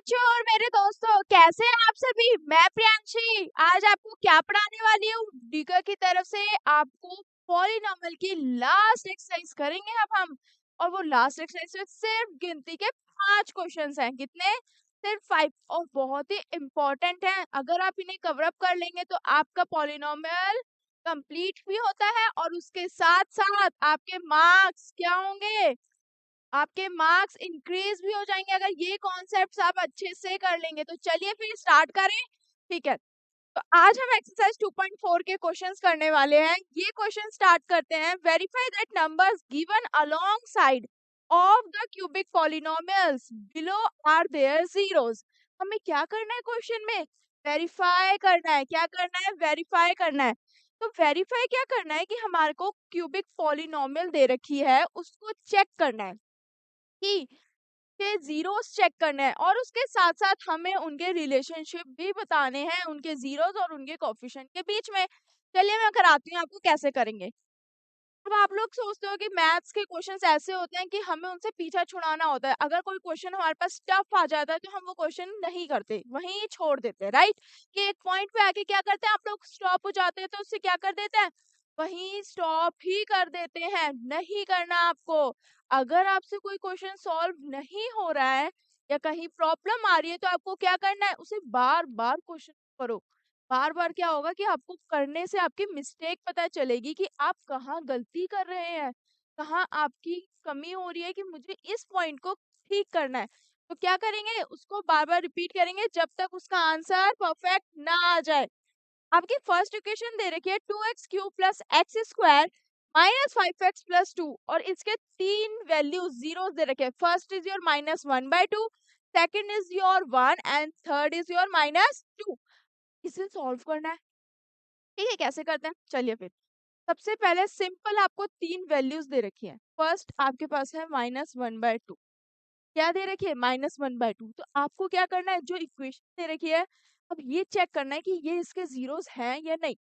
बच्चों और मेरे दोस्तों, कैसे हैं आप सभी। मैं प्रियांशी आज आपको क्या पढ़ाने वाली हूँ। डीका की तरफ से आपको पॉलिनॉमियल की लास्ट एक्सरसाइज करेंगे अब हम। और वो लास्ट एक्सरसाइज में सिर्फ गिनती के 5 क्वेश्चंस हैं। कितने? सिर्फ 5। और बहुत ही इम्पोर्टेंट है। अगर आप इन्हें कवर अप कर लेंगे तो आपका पॉलिनॉमियल कंप्लीट भी होता है और उसके साथ साथ आपके मार्क्स क्या होंगे, आपके मार्क्स इंक्रीज भी हो जाएंगे अगर ये कॉन्सेप्ट्स आप अच्छे से कर लेंगे। तो चलिए फिर स्टार्ट करें। ठीक है, तो आज हम एक्सरसाइज 2.4 के क्वेश्चंस करने वाले हैं। ये क्वेश्चन स्टार्ट करते हैं। Verify that numbers given alongside of the cubic polynomials below are their zeros. हमें क्या करना है क्वेश्चन में? वेरीफाई करना है। क्या करना है? वेरीफाई करना है। तो वेरीफाई क्या करना है कि हमारे को क्यूबिक पॉलिनोमियल दे रखी है, उसको चेक करना है कि के जीरोस चेक करना है और उसके साथ साथ हमें उनके रिलेशनशिप भी बताने हैं, उनके जीरोस और उनके कोफिशिएंट के बीच में। चलिए मैं कराती हूँ आपको कैसे करेंगे। अब आप लोग सोचते हो कि मैथ्स के क्वेश्चंस ऐसे होते हैं कि हमें उनसे पीछा छुड़ाना होता है। अगर कोई क्वेश्चन हमारे पास टफ आ जाता है तो हम वो क्वेश्चन नहीं करते, वहीं छोड़ देते हैं, राइट। कि एक पॉइंट पे आके क्या करते हैं, आप लोग स्टॉप हो जाते हैं तो उससे क्या कर देते हैं, वहीं स्टॉप ही कर देते हैं। नहीं करना आपको। अगर आपसे कोई क्वेश्चन सॉल्व नहीं हो रहा है या कहीं प्रॉब्लम आ रही है तो आपको क्या करना है, उसे बार बार क्वेश्चन करो। बार बार क्या होगा कि आपको करने से आपकी मिस्टेक पता चलेगी कि आप कहाँ गलती कर रहे हैं, कहाँ आपकी कमी हो रही है कि मुझे इस पॉइंट को ठीक करना है। तो क्या करेंगे, उसको बार बार रिपीट करेंगे जब तक उसका आंसर परफेक्ट ना आ जाए। आपकी फर्स्ट इक्वेशन दे रखी है 2x³ plus x square minus 5x+2 और इसके 3 वैल्यू जीरो दे रखे हैं। First is your -1/2, second is your 1 and third is your -2। इसे सॉल्व करना है। ठीक है, कैसे करते हैं चलिए फिर। सबसे पहले सिंपल आपको 3 वैल्यूज दे रखी है। फर्स्ट आपके पास है -1/2। क्या दे रखी है? -1/2। तो आपको क्या करना है, जो इक्वेशन दे रखी है अब ये चेक करना है कि ये इसके जीरोस हैं या नहीं।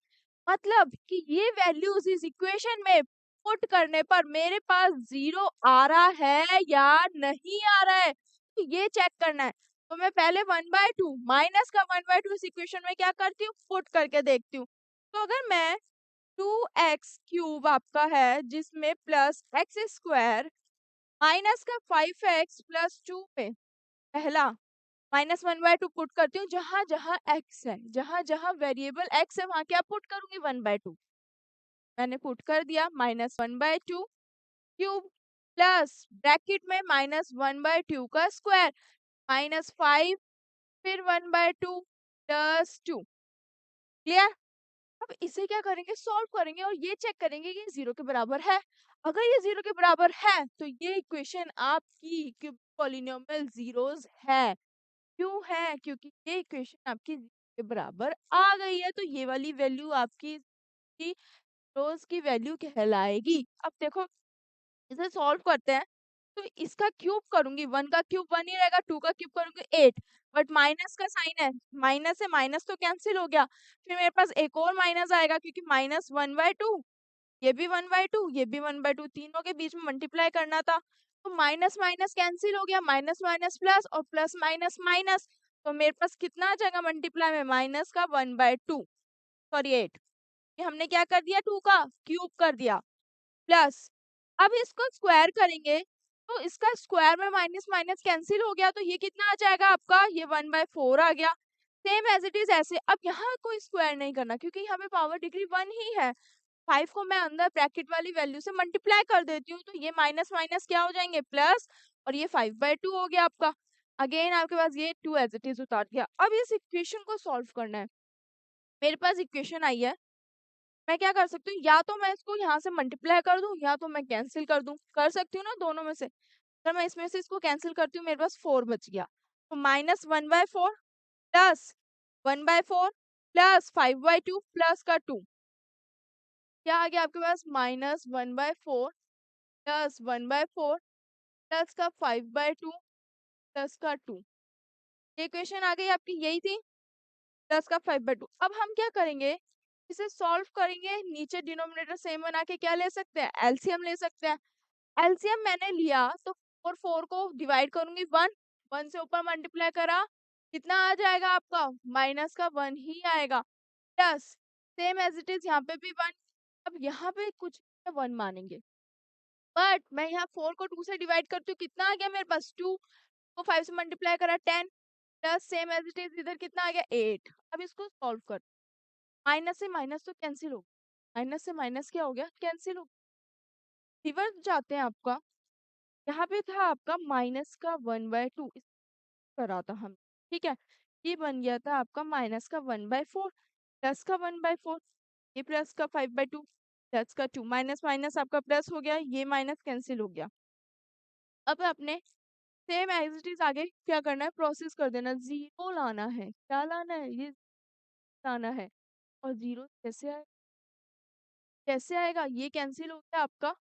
मतलब कि ये वैल्यूज इस इक्वेशन में पुट करने पर मेरे पास जीरो आ रहा है या नहीं आ रहा है, तो ये चेक करना है। तो मैं पहले 1/2 माइनस का 1/2 इस इक्वेशन में क्या करती हूँ, पुट करके देखती हूँ। तो अगर मैं 2x³ आपका है जिसमें प्लस एक्स स्क्वायर माइनस का 5x+2 पे पहला -1/2 पुट करती हूँ। जहां जहां x है, जहां जहां वेरिएबल x है वहां क्या पुट करूंगी, 1/2। मैंने पुट कर दिया -1/2 क्यूब प्लस ब्रैकेट में -1/2 का स्क्वायर -5 फिर 1/2 प्लस 2। क्लियर? अब इसे क्या करेंगे, सॉल्व करेंगे और ये चेक करेंगे कि जीरो के बराबर है। अगर ये जीरो के बराबर है तो ये इक्वेशन आपकी क्यूब पॉलिनोमियल जीरोस है। क्यों है? क्योंकि ये इक्वेशन आपकी जीरो के बराबर आ गई है, तो ये वाली वैल्यू आपकी रोज की वैल्यू कहलाएगी। अब देखो इसे सॉल्व करते हैं। तो इसका क्यूब करूंगी, 1 का क्यूब 1 ही रहेगा, 2 का क्यूब करूंगी 8। बट माइनस का साइन है, माइनस से माइनस तो कैंसिल हो गया। फिर मेरे पास एक और माइनस आएगा क्योंकि -1/2, ये भी 1/2, ये भी 1/2, तीनों के बीच में मल्टीप्लाई करना था। तो माइनस माइनस कैंसिल हो गया, माइनस माइनस प्लस और प्लस माइनस माइनस। तो मेरे पास कितना आ जाएगा मल्टीप्लाई में, माइनस का 1/2 सॉरी 8। ये हमने क्या कर दिया, 2 का क्यूब कर दिया प्लस। अब इसको स्क्वायर करेंगे तो इसका स्क्वायर में माइनस माइनस कैंसिल हो गया, तो ये कितना आ जाएगा आपका, ये 1/4 आ गया। सेम एज इट इज ऐसे। अब यहाँ कोई स्क्वायर नहीं करना क्योंकि यहाँ पे पावर डिग्री 1 ही है। 5 को मैं अंदर ब्रैकेट वाली वैल्यू से मल्टीप्लाई कर देती हूँ तो ये माइनस माइनस क्या हो जाएंगे, प्लस। और ये 5/2 हो गया आपका। अगेन आपके पास ये 2 एज इट इज उतार दिया। अब इस इक्वेशन को सॉल्व करना है। मेरे पास इक्वेशन आई है, मैं क्या कर सकती हूँ, या तो मैं इसको यहाँ से मल्टीप्लाई कर दूं या तो मैं कैंसिल कर दूं। कर सकती हूँ ना दोनों में से। अगर मैं इसमें से इसको कैंसिल करती हूँ मेरे पास 4 बच गया। तो -1/4 प्लस 1/4 प्लस 5/2 प्लस का 2। क्या आ गया आपके पास, -1/4 प्लस 1/4 प्लस का 5/2 प्लस का 2। ये इक्वेशन आ गई आपकी, यही थी, प्लस का 5/2। अब हम क्या करेंगे, इसे सॉल्व करेंगे। नीचे डिनोमिनेटर सेम बना के क्या ले सकते हैं, एलसीएम ले सकते हैं। एलसीएम मैंने लिया तो 4 को डिवाइड करूंगी 1 से ऊपर मल्टीप्लाई करा कितना आ जाएगा आपका, माइनस का 1 ही आएगा। Plus same as it is यहाँ पे भी 1। अब यहाँ पे कुछ 1 मानेंगे, बट मैं यहाँ 4 को 2 से डिवाइड करती हूँ, कितना आ गया मेरे पास 2 को 5 से मल्टीप्लाई करा 10, plus same as it is इधर कितना आ गया 8। अब इसको सॉल्व कर, माइनस से माइनस तो कैंसिल हो, माइनस से माइनस क्या हो गया, कैंसिल हो। रिवर्स जाते हैं आपका, यहाँ पे था आपका माइनस का 1/2 करा था हम, ठीक है। ये बन गया था आपका माइनस का 1/4, प्लस का 1/4, ये प्लस का 5/2, प्लस का 2, माइनस माइनस आपका प्लस हो गया, ये माइनस कैंसिल हो गया। अब आपने सेम एज इट इज आगे क्या करना है, प्रोसेस कर देना, जीरो लाना है, क्या लाना है, ये लाना है। और जीरो कैसे आए, कैसे आएगा, ये कैंसिल हो गया आपका,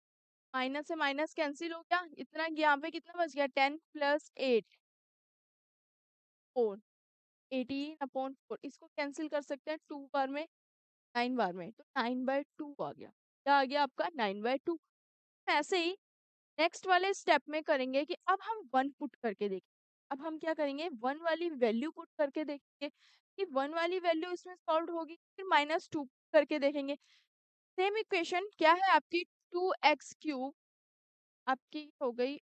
माइनस से माइनस कैंसिल हो गया, इतना यहाँ पे कितना बच गया 10 + 8 4, 18/4, इसको कैंसिल कर सकते हैं 2 बार में, 9 बार में, तो 9/2 आ गया, क्या आ गया आपका 9/2। ऐसे ही नेक्स्ट वाले स्टेप में करेंगे कि अब हम 1 पुट करके देखें। अब हम क्या करेंगे, 1 वाली वैल्यू पुट करके देखेंगे कि 1 वाली वैल्यू इसमें सॉल्व होगी, फिर -2 करके देखेंगे। सेम इक्वेशन क्या है आपकी, 2x³ आपकी हो गई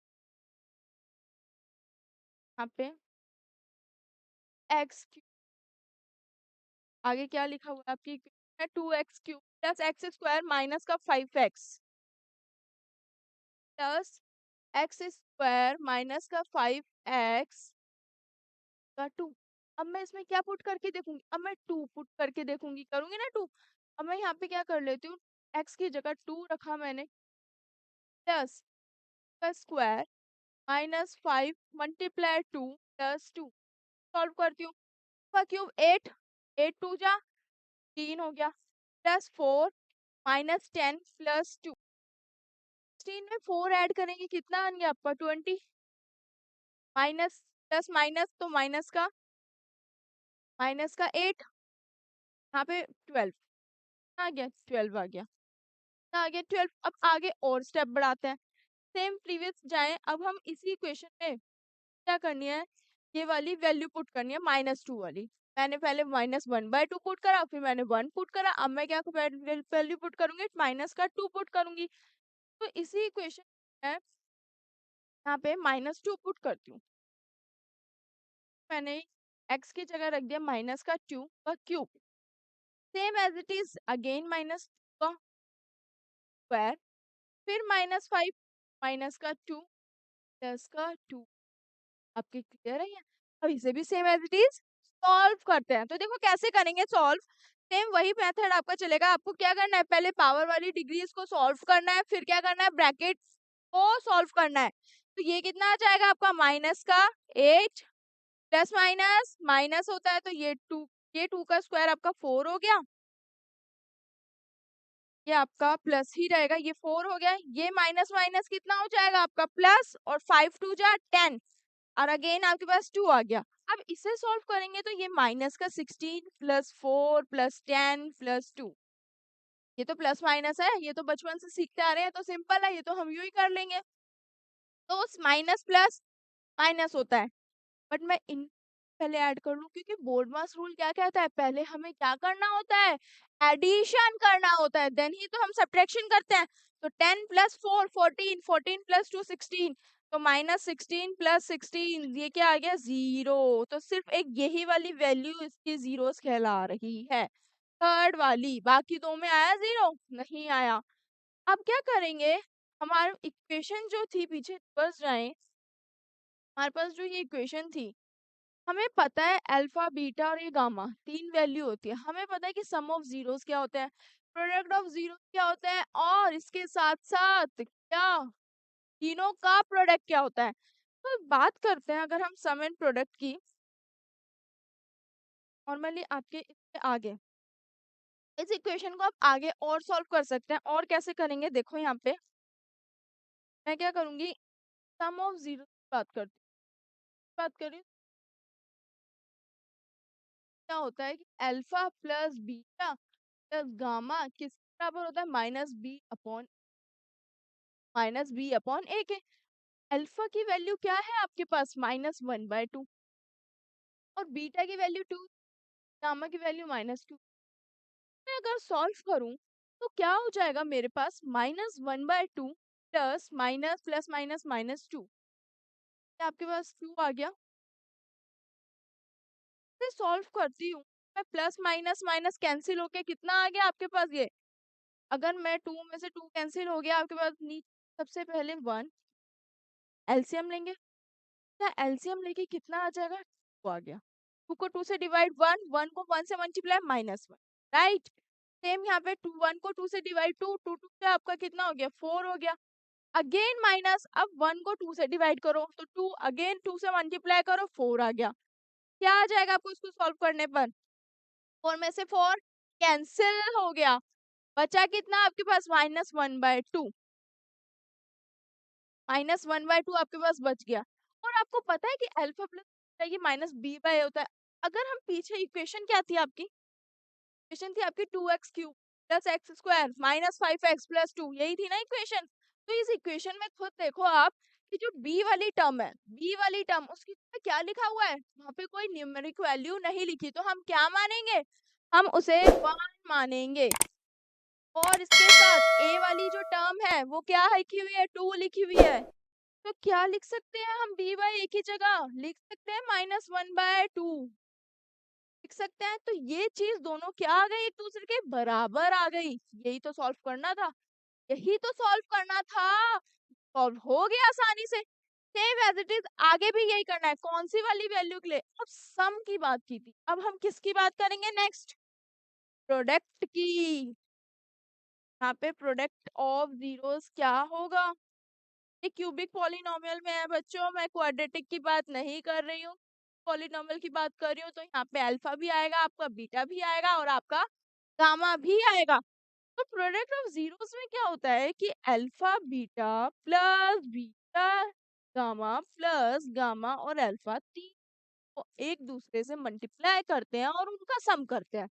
यहाँ पे x³, आगे क्या लिखा हुआ है आपकी इक्वेशन है 2x³ + x² माइनस का 5x प्लस x² माइनस का 5x का 2। अब मैं इसमें क्या पुट करके देखूंगी, अब मैं 2 पुट करके देखूंगी, करूंगी ना 2। अब मैं यहाँ पे क्या कर लेती हूँ, x की जगह 2 रखा मैंने, प्लस का square minus 5 multiply 2 plus 2, solve करती हूँ, का क्यूब 8, 8 2 जा 3 हो गया, प्लस 4 -10 प्लस 2, 16 में 4 ऐड करेंगे कितना आ गया आपका 20, माइनस प्लस माइनस तो माइनस का 8, यहाँ पे 12 आ गया, 12 आ गया, आ गया 12। अब आगे और स्टेप बढ़ाते हैं, सेम प्रीवियस जाएं, अब हम इसी इक्वेशन में क्या करनी है, ये वाली वैल्यू पुट करनी है -2 वाली। मैंने पहले -1/2 पुट करा, फिर मैंने 1 पुट करा, अब मैं क्या वैल्यू पुट करूंगी, माइनस का 2 पुट करूंगी। तो इसी इक्वेशन में यहाँ पे -2 पुट करती हूँ, मैंने x की जगह रख दिया माइनस का 2 का cube, same as it is again minus का स्क्वायर, फिर -5 माइनस का 2 प्लस का 2, आपके क्लियर है ये। अब इसे भी same as it is solve करते हैं, तो देखो कैसे करेंगे सॉल्व, सेम वही मेथड आपका चलेगा। आपको क्या करना है, पहले पावर वाली डिग्रीज को सॉल्व करना है, फिर क्या करना है, ब्रैकेट को सॉल्व करना है। तो ये कितना आ जाएगा आपका माइनस का 8, प्लस माइनस माइनस होता है तो ये 2, ये 2 का स्क्वायर आपका 4 हो गया, ये आपका प्लस ही रहेगा, ये 4 हो गया, ये माइनस माइनस कितना हो जाएगा आपका प्लस, और 5 2 जा 10, और अगेन आपके पास 2 आ गया। अब इसे सॉल्व करेंगे तो ये माइनस का 16 + 4 + 10 + 2, ये तो प्लस माइनस है, ये तो बचपन से सीखते आ रहे हैं, तो सिंपल है, ये तो हम यूं ही कर लेंगे। तो माइनस प्लस माइनस होता है, बट मैं इन पहले ऐड कर लूं, क्योंकि बोर्ड मास रूल क्या कहता है, पहले हमें क्या करना होता है, एडिशन करना होता है, देन ही तो हम सब्ट्रैक्शन करते हैं। तो 10 + 4 14, 14 + 2 16, तो -16 + 16, ये क्या आ गया 0। तो सिर्फ एक यही वाली वैल्यू इसकी जीरोस कहला रही है, थर्ड वाली, बाकी दो में आया 0 नहीं आया। अब क्या करेंगे, हमारी इक्वेशन जो थी, पीछे बस जाए, हमारे पास जो ये इक्वेशन थी, हमें पता है अल्फा बीटा और ये गामा 3 वैल्यू होती है, हमें पता है कि सम ऑफ जीरोस क्या होता है, प्रोडक्ट ऑफ जीरो क्या होता है, और इसके साथ साथ क्या, तीनों का प्रोडक्ट क्या होता है। तो बात करते हैं अगर हम सम एंड प्रोडक्ट की, नॉर्मली आपके इसके आगे इस इक्वेशन को आप आगे और सॉल्व कर सकते हैं, और कैसे करेंगे देखो, यहाँ पे मैं क्या करूंगी, सम ऑफ जीरो बात करी, क्या होता है कि alpha plus beta plus gamma किस बराबर होता है, -b/a के। अल्फा की वैल्यू क्या है आपके पास, -1/2, और बीटा की वैल्यू 2, गामा की वैल्यू -2। मैं अगर सॉल्व करूं तो क्या हो जाएगा मेरे पास, -1/2 प्लस माइनस प्लस माइनस -2। आपके पास 2 आ गया। मैं सॉल्व करती हूँ, मैं प्लस माइनस माइनस कैंसिल होके कितना आ गया आपके पास ये, अगर मैं 2 में से 2 कैंसिल हो गया आपके पास नीचे सबसे पहले 1, एलसीएम लेंगे। एलसीएम लेके कितना आ जाएगा, 2 आ गया। 2 को 2 से डिवाइड 1, 1 को 1 से मल्टीप्लाई -1, राइट। सेम यहाँ पे 2, 1 को 2 से डिवाइड 2, 2 2 से आपका कितना हो गया, 4 हो गया। अगेन माइनस, अब 1 को 2 से डिवाइड करो तो 2, अगेन 2 से मल्टीप्लाई करो, 4 आ गया। क्या आ जाएगा आपको इसको सॉल्व करने पर, 4 में से 4 कैंसिल हो गया, बचा कितना आपके पास, -1/2। -1/2 आपके पास बच गया। और आपको पता है कि अल्फा प्लस ये -b/a होता है। अगर हम पीछे इक्वेशन क्या थी आपकी, इक्वेशन थी आपकी 2x³ plus x² -5x plus 2, यही थी ना इक्वेशन। तो इस इक्वेशन में खुद देखो आप कि जो b वाली टर्म है, b वाली टर्म उसकी क्या लिखा हुआ है, वहां पे कोई न्यूमेरिक वैल्यू नहीं लिखी, तो हम क्या मानेंगे, हम उसे 1 मानेंगे। और इसके साथ a वाली जो टर्म है वो क्या लिखी हुई है, 2 लिखी हुई है। तो क्या लिख सकते हैं हम, b/a की जगह लिख सकते हैं -1/2 लिख सकते हैं। तो ये चीज दोनों क्या आ गई, एक दूसरे के बराबर आ गई। यही तो सॉल्व करना था, यही तो सॉल्व करना था। सॉल्व हो गया आसानी से। सेम एज इट इज आगे भी यही करना है, कौन सी वाली वैल्यू के लिए, अब सम की बात की थी, अब हम किसकी बात करेंगे नेक्स्ट, प्रोडक्ट की। यहाँ पे प्रोडक्ट ऑफ जीरोस क्या होगा, ये क्यूबिक पॉलिनोमियल में है बच्चों, मैं क्वाड्रेटिक की बात नहीं कर रही हूँ, पॉलिनोमियल की बात कर रही हूँ। तो यहाँ पे अल्फा भी आएगा, आपका बीटा भी आएगा और आपका गामा भी आएगा। तो प्रोडक्ट ऑफ जीरोस में क्या होता है कि अल्फा बीटा गामा और अल्फा तीन को एक दूसरे से मल्टीप्लाई करते हैं और उनका सम करते हैं।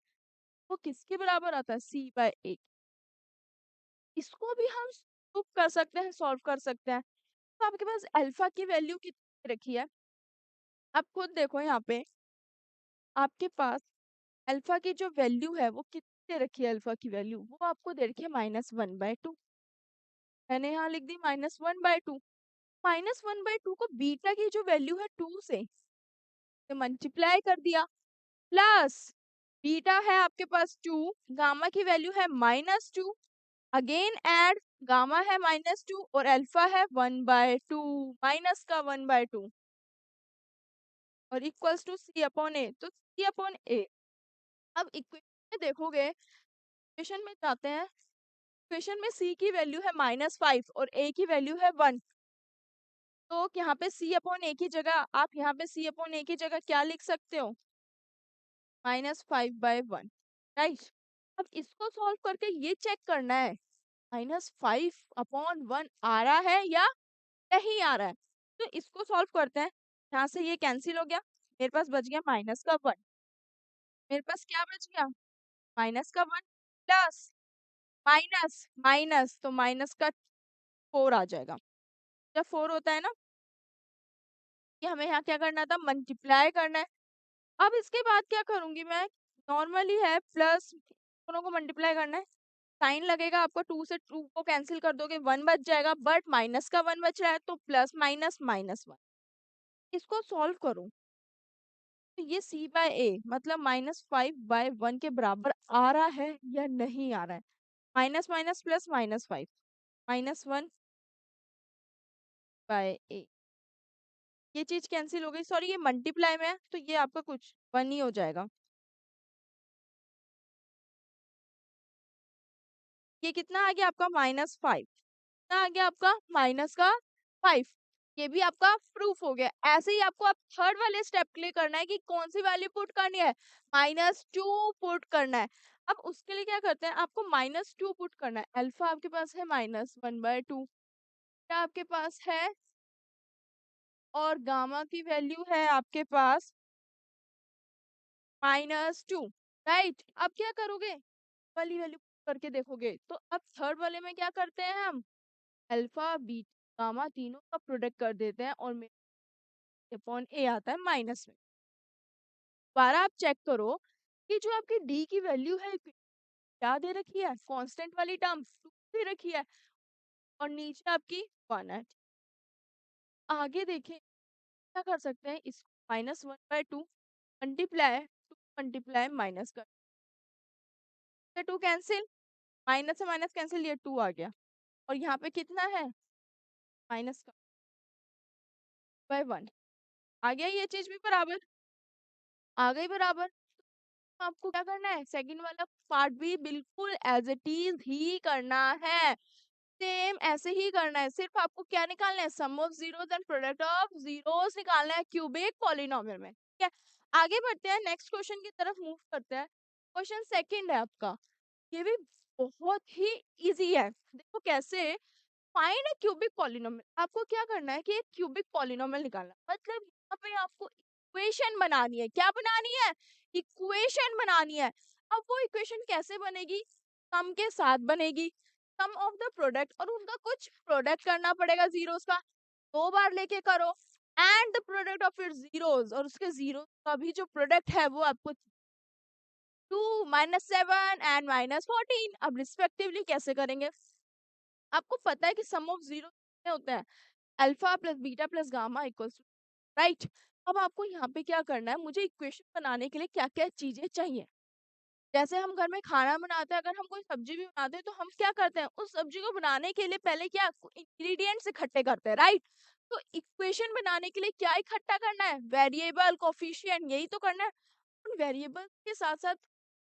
वो किसके बराबर आता है, c/a। इसको भी हम प्रूव कर सकते हैं, सॉल्व कर सकते हैं। तो आपके पास अल्फा की वैल्यू कितनी रखी है, आप खुद देखो यहाँ पे आपके पास अल्फा की जो वैल्यू है वो कितने रखी है, अल्फा की वैल्यू वो आपको दे रखी है -1/2। मैंने यहाँ लिख दी -1/2। -1/2 को बीटा की जो वैल्यू है 2 से मल्टीप्लाई कर दिया, प्लस बीटा है आपके पास 2, गामा की वैल्यू है -2, अगेन ऐड गामा है -2 और अल्फा है 1/2, माइनस का 1/2 और इक्वल्स टू c/a। तो c/a, अब इक्वेशन में देखोगे, इक्वेशन में जाते हैं, इक्वेशन में c की वैल्यू है -5 और a की वैल्यू है 1। तो यहाँ पे c/a की जगह आप यहाँ पे c/a की जगह क्या लिख सकते हो, -5/1, राइट। अब इसको सॉल्व करके ये चेक करना है -5/1 आ रहा है या नहीं आ रहा है। तो इसको सॉल्व करते हैं, यहाँ से ये कैंसिल हो गया, मेरे पास बच गया -1, मेरे पास क्या बच गया, -1 प्लस माइनस माइनस, तो माइनस का 4 आ जाएगा। जब 4 होता है ना, कि हमें यहाँ क्या करना था, मल्टीप्लाई करना है। अब इसके बाद क्या करूंगी मैं, नॉर्मली है प्लस, दोनों को मल्टीप्लाई करना है, साइन लगेगा आपको, 2 से 2 को कैंसिल कर दोगे 1 बच जाएगा, बट माइनस का 1 बच रहा है तो प्लस माइनस -1। इसको सॉल्व करूं तो ये c/a मतलब -5/1 के बराबर आ रहा है या नहीं आ रहा है, माइनस माइनस प्लस -5, -1/a, ये चीज कैंसिल हो गई, सॉरी ये मल्टीप्लाई में है तो ये आपका कुछ 1 ही हो जाएगा। ये कितना आ गया आपका, -5, कितना आ गया आपका, माइनस का 5। ये भी आपका प्रूफ हो गया। ऐसे ही आपको आप थर्ड वाले स्टेप के लिए करना है कि कौन सी वैल्यू पुट करनी है, -2 पुट करना है। अब उसके लिए क्या करते हैं, आपको -2 पुट करना है, अल्फा आपके पास है -1/2, क्या आपके पास है, और गामा की वैल्यू है आपके पास -2, राइट। अब क्या करोगे, वाली वैल्यू करके देखोगे, तो अब थर्ड वाले में क्या करते हैं हम, अल्फा बीटा गामा तीनों का प्रोडक्ट कर देते हैं और मेरे अपॉन ए आता है माइनस में। दोबारा आप चेक करो कि जो आपकी डी की वैल्यू है क्या दे रखी है, कांस्टेंट वाली टर्म 2 दे रखी है और नीचे आपकी 1 है। आगे देखें क्या कर सकते हैं, इसको -1/2 मल्टीप्लाई 2 मल्टीप्लाई माइनस कर 2 कैंसिल, माइनस से माइनस कैंसिल, ये 2 आ गया और यहाँ पे कितना है माइनस का बाय 1 आ गया, ये चीज भी बराबर आ गई बराबर। तो आपको क्या करना है, सेकंड वाला पार्ट भी बिल्कुल एज इट इज ही करना है, सेम ऐसे ही करना है। सिर्फ आपको क्या निकालना है, sum of zeros and product of zeros निकालना है क्यूबिक पॉलिनोमियल में। ठीक है, आगे बढ़ते हैं, नेक्स्ट क्वेश्चन की तरफ मूव करते हैं। क्वेश्चन सेकंड है आपका, ये भी बहुत ही इजी है। देखो कैसे, फाइंड अ क्यूबिक पॉलिनोमियल। आपको क्या करना है कि एक क्यूबिक पॉलिनोमियल निकालना, मतलब यहाँ पे आपको इक्वेशन बनानी है। क्या बनानी है, इक्वेशन बनानी है। अब वो इक्वेशन कैसे बनेगी, सम के साथ बनेगी, सम ऑफ द प्रोडक्ट, और उनका कुछ प्रोडक्ट करना पड़ेगा जीरोस का, 2 बार लेके करो, and the product of its zeros, और उसके जीरो का भी जो प्रोडक्ट है वो आपको 2 -7 एंड -14। अब रिस्पेक्टिवली कैसे करेंगे, आपको पता है कि सम ऑफ जीरो कितने होते हैं, alpha plus beta plus gamma equals to, right. अब आपको यहाँ पे क्या करना है, मुझे इक्वेशन बनाने के लिए क्या क्या चीजें चाहिए। जैसे हम घर में खाना बनाते हैं, अगर हम कोई सब्जी भी बनाते हैं तो हम क्या करते हैं, उस सब्जी को बनाने के लिए पहले क्या इंग्रेडिएंट्स इकट्ठे करते हैं, राइट। तो इक्वेशन बनाने के लिए क्या इकट्ठा करना है, वेरिएबल, कोफिशिएंट, यही तो करना है। उन वेरिएबल्स के साथ साथ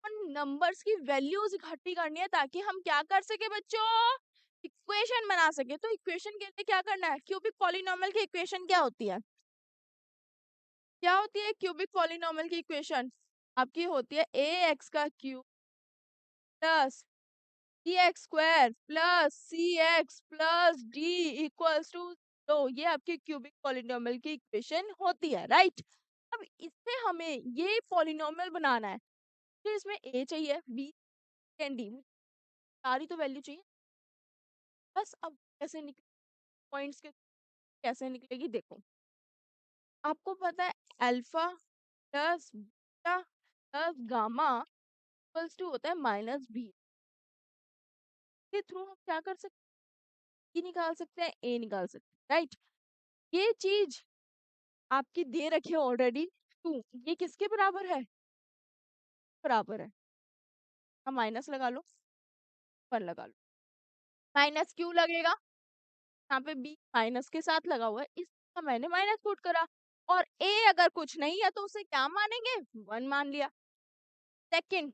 उन नंबर्स की वैल्यूज इकट्ठी करनी है, ताकि हम क्या कर सके बच्चों, इक्वेशन बना सके। तो इक्वेशन के लिए क्या करना है, क्यूबिक पॉलिनोमियल की इक्वेशन क्या होती है, क्या होती है क्यूबिक पॉलिनोमियल की इक्वेशन, आपकी होती है ए एक्स का cube plus d x square plus c x plus d equals to, तो ये आपकी क्यूबिक पॉलिनोमियल की इक्वेशन होती है, राइट। अब इससे हमें ये पॉलिनोमियल बनाना है, तो इसमें ए चाहिए, बी एंड डी, सारी तो वैल्यू चाहिए। बस अब कैसे निकले पॉइंट्स के, कैसे निकलेगी देखो, आपको पता है alpha plus beta plus gamma equals to होता है -b, के थ्रू हम क्या कर सकते हैं, E निकाल सकते हैं, ए निकाल सकते हैं, राइट। ये चीज आपकी दे रखी है ऑलरेडी 2, ये किसके बराबर है, बराबर है, हम माइनस लगा लो, पर लगा लो, माइनस क्यों लगेगा, यहाँ पे बी माइनस के साथ लगा हुआ है, इसका मैंने माइनस पुट करा, और ए अगर कुछ नहीं है तो उसे क्या मानेंगे, 1 मान लिया। सेकंड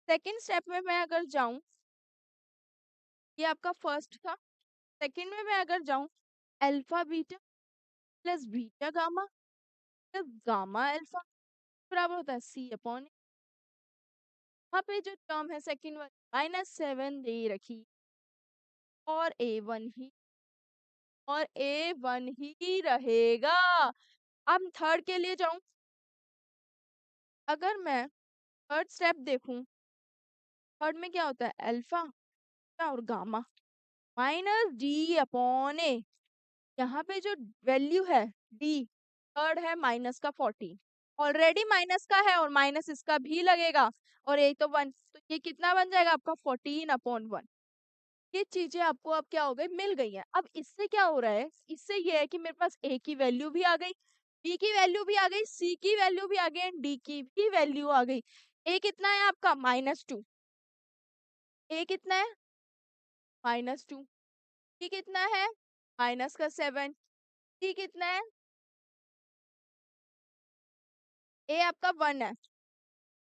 सेकंड स्टेप में मैं अगर जाऊं, ये आपका फर्स्ट था, सेकंड में मैं अगर जाऊं, alpha beta plus beta gamma plus gamma alpha बराबर होता है सी अपॉन, यहाँ पे जो टर्म है सेकंड वाली -7 दे रखी, और A1 ही, और A1 ही रहेगा। अब थर्ड के लिए जाऊं, अगर मैं थर्ड स्टेप देखूं, थर्ड में क्या होता है, अल्फा और गामा माइनस डी अपॉन ए, यहाँ पे जो वैल्यू है डी, थर्ड है माइनस का 14, ऑलरेडी माइनस का है और माइनस इसका भी लगेगा, और एक तो 1, तो ये कितना बन जाएगा आपका 14/1। ये चीजें आपको अब क्या हो गई, मिल गई हैं। अब इससे क्या हो रहा है, इससे ये है कि मेरे पास ए की वैल्यू भी आ गई, बी की वैल्यू भी आ गई, सी की वैल्यू भी आ गई एंड डी की भी वैल्यू आ गई। ए कितना है आपका -2, ए कितना है -2, डी कितना है माइनस का 7, डी कितना है, ए आपका 1 है,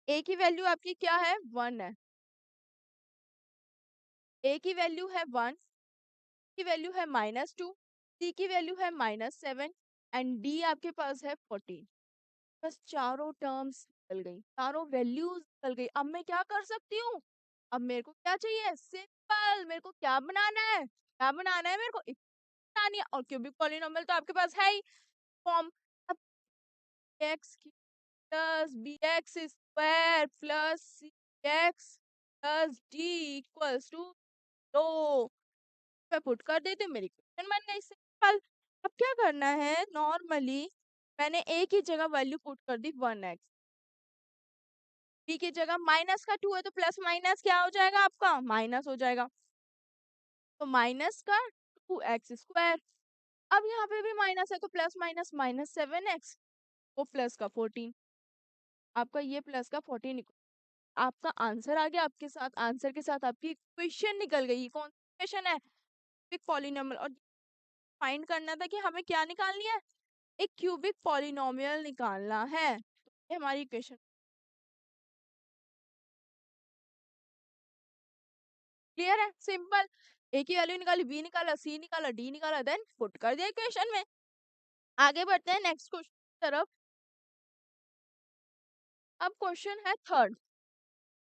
ए की वैल्यू आपकी क्या है 1 है, ए की वैल्यू है 1, की वैल्यू है -2, सी की वैल्यू है -7 एंड डी आपके पास है 14। बस चारों टर्म्स निकल गई, चारों वैल्यूज निकल गई। अब मैं क्या कर सकती हूँ, अब मेरे को क्या चाहिए, सिंपल, मेरे को क्या बनाना है, क्या बनाना है, मेरे को बनानी है, और क्यूबिक पॉलिनोमियल तो आपके पास है ही फॉर्म। अब x plus b x square plus c x plus d equals to, तो मैं पुट कर देती हूँ, मेरी क्वेश्चन बन गई सिंपल। अब क्या करना है, नॉर्मली मैंने ए की जगह वैल्यू पुट कर दी 1x, बी की जगह माइनस का 2 है तो प्लस माइनस क्या हो जाएगा आपका, माइनस हो जाएगा, तो माइनस का 2x²। अब यहाँ पे भी माइनस है तो प्लस माइनस माइनस 7x, वो प्लस का 14, आपका ये प्लस का 14, आपका आंसर आ गया, आपके साथ आंसर के साथ आपकी इक्वेशन निकल गई। कौन सी इक्वेशन है, क्यूबिक पॉलिनोमियल। और फाइंड करना था कि हमें क्या निकालनी है, एक क्यूबिक पॉलिनोमियल निकालना है, तो ये हमारी इक्वेशन क्लियर है, सिंपल। ए की वैल्यू निकाली, बी निकाला, सी निकाला, डी निकाला, देन पुट कर दिया इक्वेशन में। आगे बढ़ते हैं नेक्स्ट क्वेश्चन की तरफ। अब क्वेश्चन है थर्ड।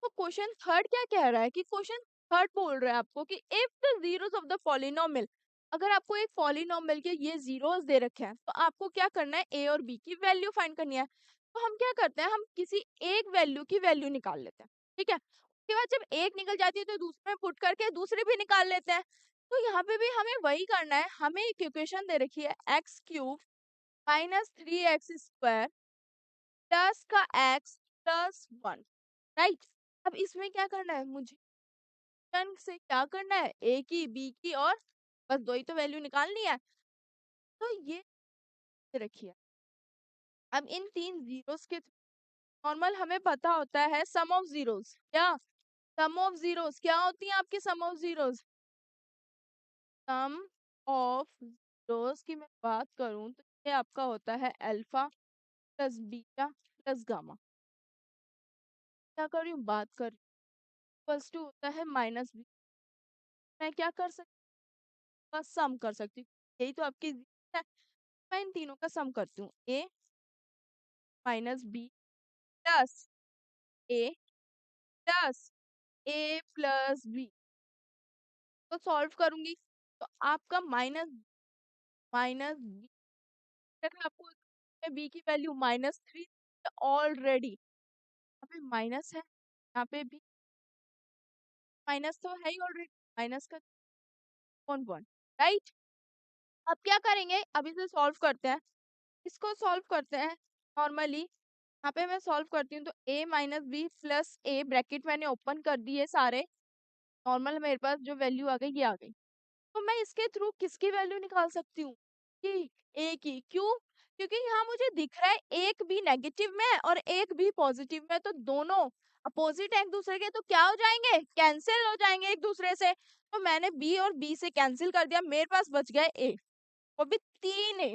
तो क्वेश्चन थर्ड क्या कह रहा है कि क्वेश्चन थर्ड बोल रहा है आपको कि if the zeros of the polynomial, अगर आपको एक पॉलिनोमियल के ये जीरोस दे रखे हैं तो आपको क्या करना है, ए और बी की वैल्यू फाइंड करनी है। तो हम क्या करते हैं, हम किसी एक वैल्यू की वैल्यू निकाल लेते हैं, ठीक है। उसके बाद जब एक निकल जाती है तो दूसरे में पुट करके दूसरी भी निकाल लेते हैं। तो यहाँ पे भी हमें वही करना है, हमें एक इक्वेशन दे रखी है x³ -3x² प्लस का x प्लस 1, राइट। अब इसमें क्या करना है, मुझे टन से क्या करना है, ए की, बी की, और बस दो ही तो वैल्यू निकालनी है, तो ये रखिए। अब इन तीन जीरोस के नॉर्मल हमें पता होता है सम ऑफ जीरोस, क्या सम ऑफ जीरोस क्या होती है आपकी, sum of zeros, sum of zeros की मैं बात करूं तो ये आपका होता है alpha plus beta plus gamma. क्या कर रही हूँ, बात कर रही हूँ, प्लस टू होता है माइनस बी। मैं क्या कर सकती हूँ, सम कर सकती हूँ, यही तो आपकी है। मैं इन तीनों का सम करती हूँ, ए माइनस बी प्लस ए प्लस ए प्लस बी, तो सॉल्व करूंगी तो आपका माइनस माइनस बी, आपको बी की वैल्यू -3 ऑलरेडी, यहाँ पे माइनस है, यहाँ पे भी माइनस तो है ही ऑलरेडी, माइनस का कौन वन, राइट। अब क्या करेंगे, अभी से सॉल्व करते हैं, इसको सॉल्व करते हैं नॉर्मली। यहाँ पे मैं सॉल्व करती हूँ तो a minus b plus a, bracket मैंने ओपन कर दिए सारे, नॉर्मल मेरे पास जो वैल्यू आ गई ये आ गई। तो मैं इसके थ्रू किसकी वैल्यू निकाल सकती हूँ, कि ए की, क्यों, क्योंकि यहाँ मुझे दिख रहा है एक भी नेगेटिव में है और एक भी पॉजिटिव में, तो दोनों अपोजिट है एक दूसरे के, तो क्या हो जाएंगे, कैंसिल हो जाएंगे एक दूसरे से। तो मैंने बी और बी से कैंसिल कर दिया, मेरे पास बच गए ए, वो भी 3 ए।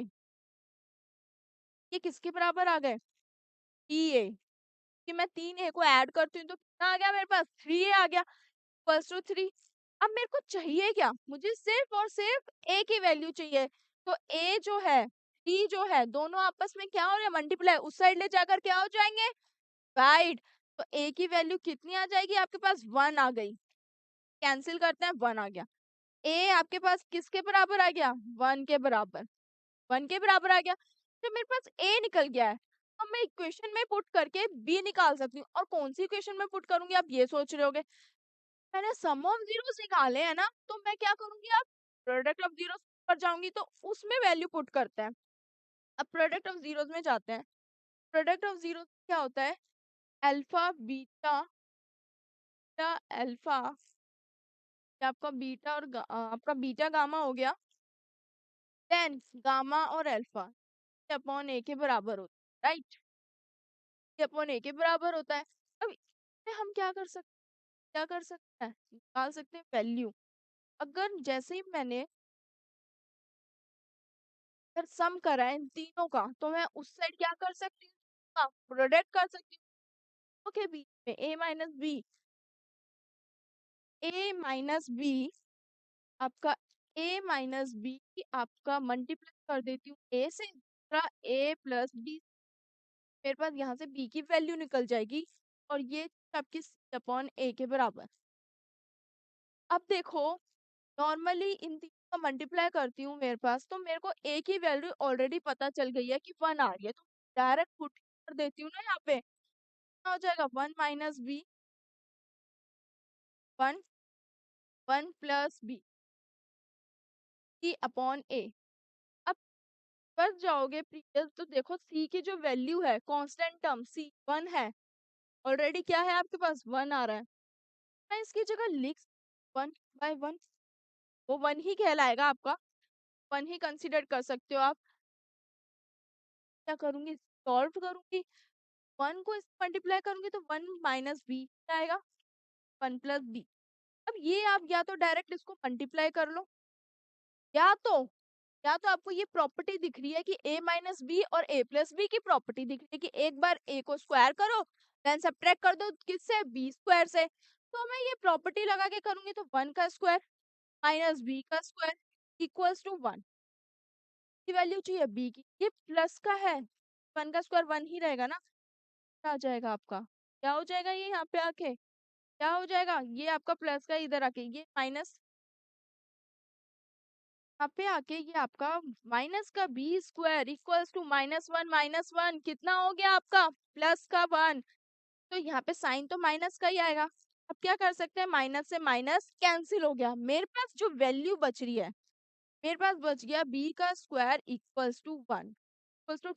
ये किसके बराबर आ गए, ई ए, कि मैं 3 ए को ऐड करती हूँ तो कितना आ गया मेरे पास, 3 ए आ गया, इक्वल्स टू 3। अब मेरे को चाहिए क्या, मुझे सिर्फ और सिर्फ ए की वैल्यू चाहिए, तो ए जो है, डी जो है, दोनों आपस में क्या हो रहे हैं, मल्टीप्लाई, उस साइड ले जाकर क्या हो जाएंगे, राइट। तो ए की वैल्यू कितनी आ जाएगी आपके पास, 1 आ गई, कैंसिल करते हैं, 1 आ गया। ए आपके पास किसके बराबर आ गया, 1 के बराबर, 1 के बराबर आ गया। तो मेरे पास ए निकल गया है, अब मैं इक्वेशन में पुट करके बी निकाल सकती हूँ, और कौन सी इक्वेशन में पुट करूंगी आप ये सोच रहे होगे, मैंने सम ऑफ जीरोस निकाले हैं ना, तो मैं क्या करूंगी, आप प्रोडक्ट ऑफ जीरोस पर जाऊंगी तो उसमें वैल्यू पुट करते हैं। अब प्रोडक्ट ऑफ जीरोस में जाते हैं, प्रोडक्ट ऑफ जीरोस क्या होता है, अल्फा बीटा, अल्फा, आपका बीटा और आपका बीटा गामा हो गया, देन गामा और अल्फा अपॉन ए के बराबर होता है, राइट, ये अपॉन ए के बराबर होता है। अब इसमें हम क्या कर सकते हैं, निकाल सकते हैं वैल्यू। अगर जैसे ही मैंने अगर सम करा है इन तीनों का, तो मैं उस साइड क्या कर सकती हूँ, प्रोडक्ट कर सकती हूँ, ओके, बीच में ए माइनस बी, आपका ए माइनस बी आपका मल्टीप्लाई कर देती हूँ ए से, दूसरा ए प्लस बी, मेरे पास यहाँ से बी की वैल्यू निकल जाएगी, और ये आपकी अपॉन ए के बराबर। अब देखो, नॉर्मली इन तीनों का मल्टीप्लाई करती हूँ मेरे पास, तो मेरे को ए की वैल्यू ऑलरेडी पता चल गई है कि 1 आ रही है, तो डायरेक्ट पुट कर देती हूँ ना यहाँ पे, क्या हो जाएगा, 1 minus B, 1 1 plus B upon A. अब बच जाओगे प्रीवियस। तो देखो सी की जो वैल्यू है कांस्टेंट टर्म सी 1 है, ऑलरेडी क्या है आपके पास 1 आ रहा है। मैं इसकी जगह लिख 1/1, वो 1 ही कहलाएगा आपका, 1 ही कंसीडर कर सकते हो आप। क्या करूंगी, सॉल्व करूंगी, 1 को इससे मल्टीप्लाई करूंगी तो 1 माइनस बी आएगा, 1 प्लस बी। अब ये आप या तो डायरेक्ट इसको मल्टीप्लाई कर लो, या तो आपको ये प्रॉपर्टी दिख रही है कि a माइनस बी और a प्लस बी की प्रॉपर्टी दिख रही है कि एक बार a को स्क्वायर करो देन सब्ट्रैक्ट कर दो किससे, b स्क्वायर से। तो मैं ये प्रॉपर्टी लगा के करूंगी तो 1 का स्क्वायर माइनस बी का स्क्वायर इक्वल्स टू 1 की वैल्यू चाहिए b की, ये प्लस का है, 1 का स्क्वायर 1 ही रहेगा ना। आ जाएगा आपका, क्या हो जाएगा ये यहाँ पे आके, क्या हो जाएगा ये आपका प्लस का इधर आके ये माइनस, यहाँ पे आके ये आपका माइनस का बी स्क्वायर इक्वल्स टू -1 कितना हो गया आपका प्लस का 1। तो यहाँ पे साइन तो माइनस का ही आएगा। अब क्या कर सकते हैं, माइनस से माइनस कैंसिल हो गया, मेरे पास जो वैल्यू बच रही है, मेरे पास बच गया बी का square equals to 1 equals to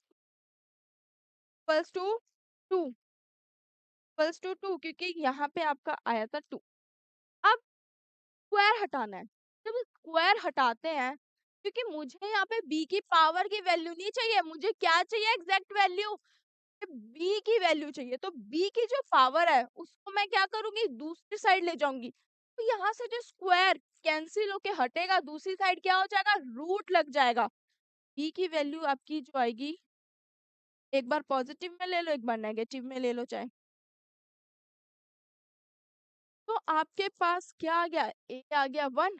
2 equals to 2 क्योंकि यहाँ पे आपका आया था 2। अब स्क्वायर हटाना है, जब स्क्वायर हटाते हैं क्योंकि मुझे यहाँ पे b की पावर की वैल्यू नहीं चाहिए, मुझे क्या चाहिए एग्जैक्ट वैल्यू, b की वैल्यू चाहिए। तो b की जो पावर है उसको मैं क्या करूंगी, दूसरी साइड ले जाऊंगी। तो यहाँ से जो स्क्वायर कैंसिल होके हटेगा, दूसरी साइड क्या हो जाएगा, रूट लग जाएगा। b की वैल्यू आपकी जो आएगी, एक बार पॉजिटिव में ले लो एक बार नेगेटिव में ले लो चाहे, तो आपके पास क्या आ गया, a आ गया 1,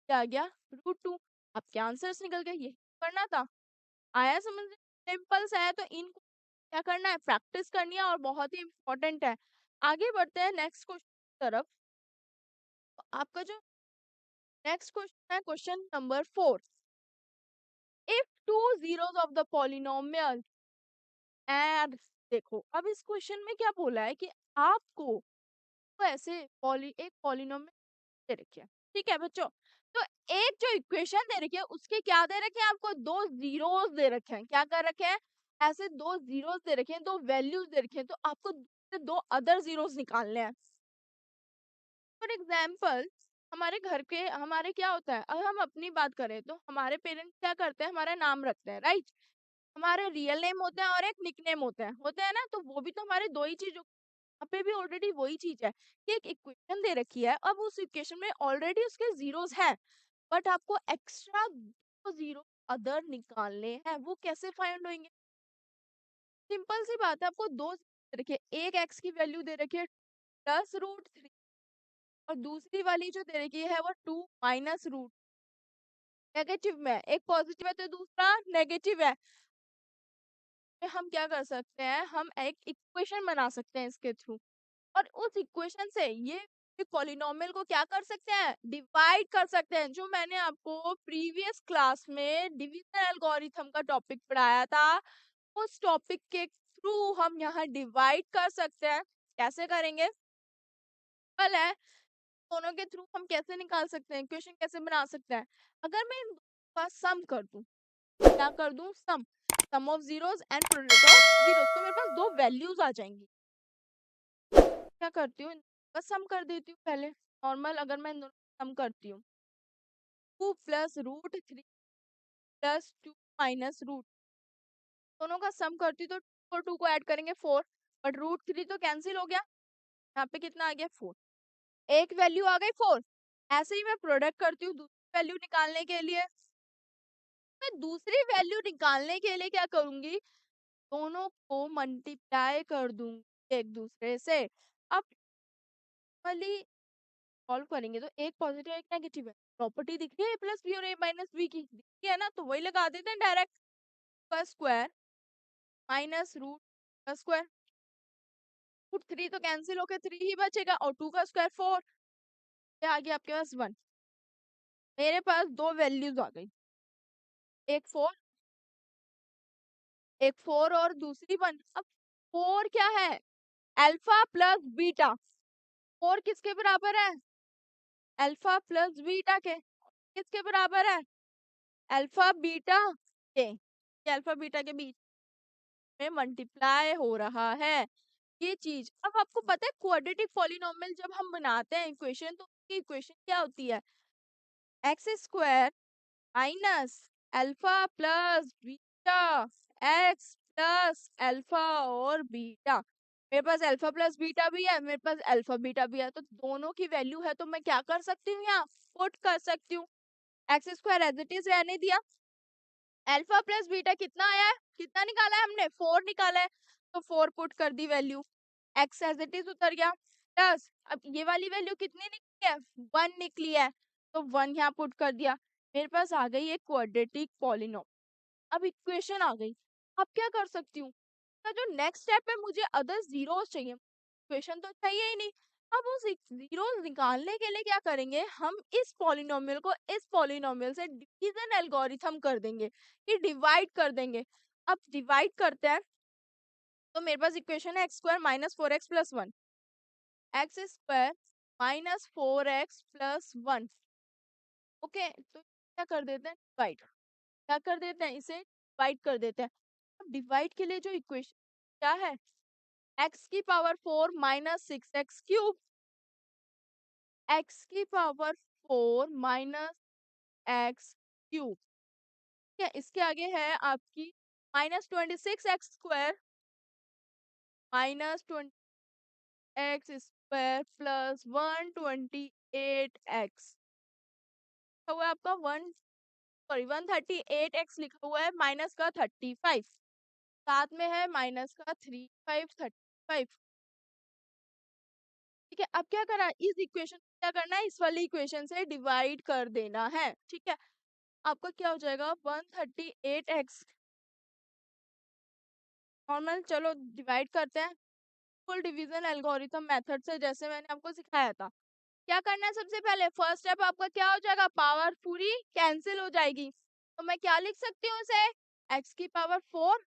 आ गया √2, आपके आंसर्स निकल गए। ये करना था, आया समझ में, सिंपल सा है। तो इनको क्या करना है, प्रैक्टिस करनी है और बहुत ही इंपॉर्टेंट है। आगे बढ़ते हैं नेक्स्ट क्वेश्चन की तरफ। तो आपका जो नेक्स्ट क्वेश्चन है question number 4, if two zeros of the polynomial and, देखो अब इस क्वेश्चन में क्या बोला है कि आपको तो ऐसे एक पॉलिनोमियल दे रखी है, ठीक है बच्चों। तो एक जो इक्वेशन दे रखी है उसके क्या दे रखे हैं, आपको दो जीरोस दे रखे हैं, क्या कर रखे हैं, ऐसे दो जीरोस दे रखे हैं, दो वैल्यूज दे रखे हैं, तो आपको दो अदर जीरोस निकालने हैं। फॉर एग्जाम्पल हमारे घर के, हमारे क्या होता है, अगर हम अपनी बात करें तो हमारे पेरेंट्स क्या करते हैं, हमारा नाम रखते हैं, राइट। हमारे रियल नेम होते हैं और एक निकनेम होते हैं ना, तो वो भी तो हमारे दो ही चीज, यहाँ पे भी ऑलरेडी वही चीज है कि एक इक्वेशन दे रखी है, अब उस इक्वेशन में ऑलरेडी उसके जीरोस हैं, बट आपको एक्स्ट्रा दो जीरो अदर निकालने हैं, वो कैसे फाइंड होंगे, सिंपल सी बात है, आपको दो दे रखी है, एक एक्स की वैल्यू दे रखी है +√3 और दूसरी वाली जो दे रखी है वो 2 -√, नेगेटिव में, एक पॉजिटिव है तो दूसरा नेगेटिव है। तो हम क्या कर सकते हैं, हम एक इक्वेशन बना सकते हैं इसके थ्रू, और उस इक्वेशन से ये पॉलिनोमियल को क्या कर सकते हैं, डिवाइड कर सकते हैं। जो मैंने आपको प्रीवियस क्लास में डिवीजन एल्गोरिथम का टॉपिक पढ़ाया था, उस टॉपिक के थ्रू हम यहाँ डिवाइड कर सकते हैं। कैसे करेंगे, सिंपल है, दोनों के थ्रू हम कैसे निकाल सकते हैं, इक्वेशन कैसे बना सकते हैं, अगर मैं इन दोनों का सम कर दूं, क्या कर दूं, sum of zeros and product of zeros, तो मेरे पास दो वैल्यूज आ जाएंगी। क्या करती हूँ, बस सम कर देती हूँ पहले, नॉर्मल अगर मैं सम करती हूँ 2 + √3 + 2 - √, दोनों का सम करती हूँ तो 2 को ऐड करेंगे 4, बट √3 तो कैंसिल हो गया, यहाँ पे कितना आ गया 4, एक वैल्यू आ गई 4। ऐसे ही मैं प्रोडक्ट करती हूँ दूसरी वैल्यू निकालने के लिए, मैं दूसरी वैल्यू निकालने के लिए क्या करूंगी, दोनों को मल्टीप्लाई कर दूंगी एक दूसरे से। अब वाली सॉल्व करेंगे तो एक पॉजिटिव एक नेगेटिव है, प्रॉपर्टी दिख रही है a+b और a-b की, दिखती है ना, तो वही लगा देते हैं डायरेक्ट, का स्क्वायर -√, का स्क्वायर, √3 तो कैंसिल होकर 3 ही बचेगा और 2 का स्क्वायर 4, क्या आ गया आपके पास 1। मेरे पास दो वैल्यूज आ गई, एक 4, एक 4 और दूसरी 1। अब 4 क्या है, अल्फा प्लस बीटा, 4 किसके बराबर है, अल्फा प्लस बीटा के, किसके बराबर है, अल्फा बीटा के। अल्फा बीटा के बीच में मल्टीप्लाई हो रहा है ये चीज। अब आपको पता है क्वाड्रेटिक पॉलिनोमियल जब हम बनाते हैं इक्वेशन तो इक्वेशन क्या होती है, x square minus alpha plus beta x plus alpha और बीटा। मेरे पास अल्फा प्लस बीटा भी है, मेरे पास अल्फा बीटा भी है, तो दोनों की वैल्यू है तो मैं क्या कर सकती हूँ, यहाँ पुट कर सकती हूँ। X square as it is रहने दिया, अल्फा प्लस बीटा कितना आया है, कितना निकाला है हमने, 4 निकाला है, तो 4 पुट कर दी value, x as it is उतर गया, प्लस अब ये वाली वैल्यू कितनी निकली है, 1 निकली है, तो 1 यहाँ पुट कर दिया, मेरे पास आ गई एक क्वाड्रेटिक पॉलिनोम। अब इक्वेशन आ गई, अब क्या कर सकती हूँ, जो नेक्स्ट स्टेप है मुझे अदर जीरोस चाहिए, इक्वेशन तो चाहिए ही नहीं। अब उस जीरोस निकालने के लिए क्या करेंगे, हम इस पॉलिनोमियल को इस पॉलिनोमियल से डिवीजन एल्गोरिथम कर देंगे, कि डिवाइड कर देंगे। अब डिवाइड करते हैं तो मेरे पास इक्वेशन है x square minus 4x plus 1, x square minus 4x plus 1। Okay, तो क्या कर देते हैं, डिवाइड, क्या कर देते हैं, इसे डिवाइड कर देते हैं। अब डिवाइड के लिए जो इक्वेशन क्या है, x की power 4 minus 6x cube, x की पावर 4 माइनस एक्स क्यूब, ठीक है, इसके आगे है आपकी minus 26x square minus 20x square plus 128x हुआ है आपका 138x लिखा हुआ है, माइनस का 35, साथ में है माइनस का 3535। ठीक है, अब क्या करना है, इस इक्वेशन क्या करना है, इस वाली इक्वेशन से डिवाइड कर देना है। ठीक है, आपका क्या हो जाएगा 138x नॉर्मल, चलो डिवाइड करते हैं फुल डिवीजन एल्गोरिथम मेथड से, जैसे मैंने आपको सिखाया था। क्या करना है, सबसे पहले फर्स्ट स्टेप आपका क्या हो जाएगा, पावर पूरी कैंसिल हो जाएगी, तो मैं क्या लिख सकती हूँ इसे, x की पावर 4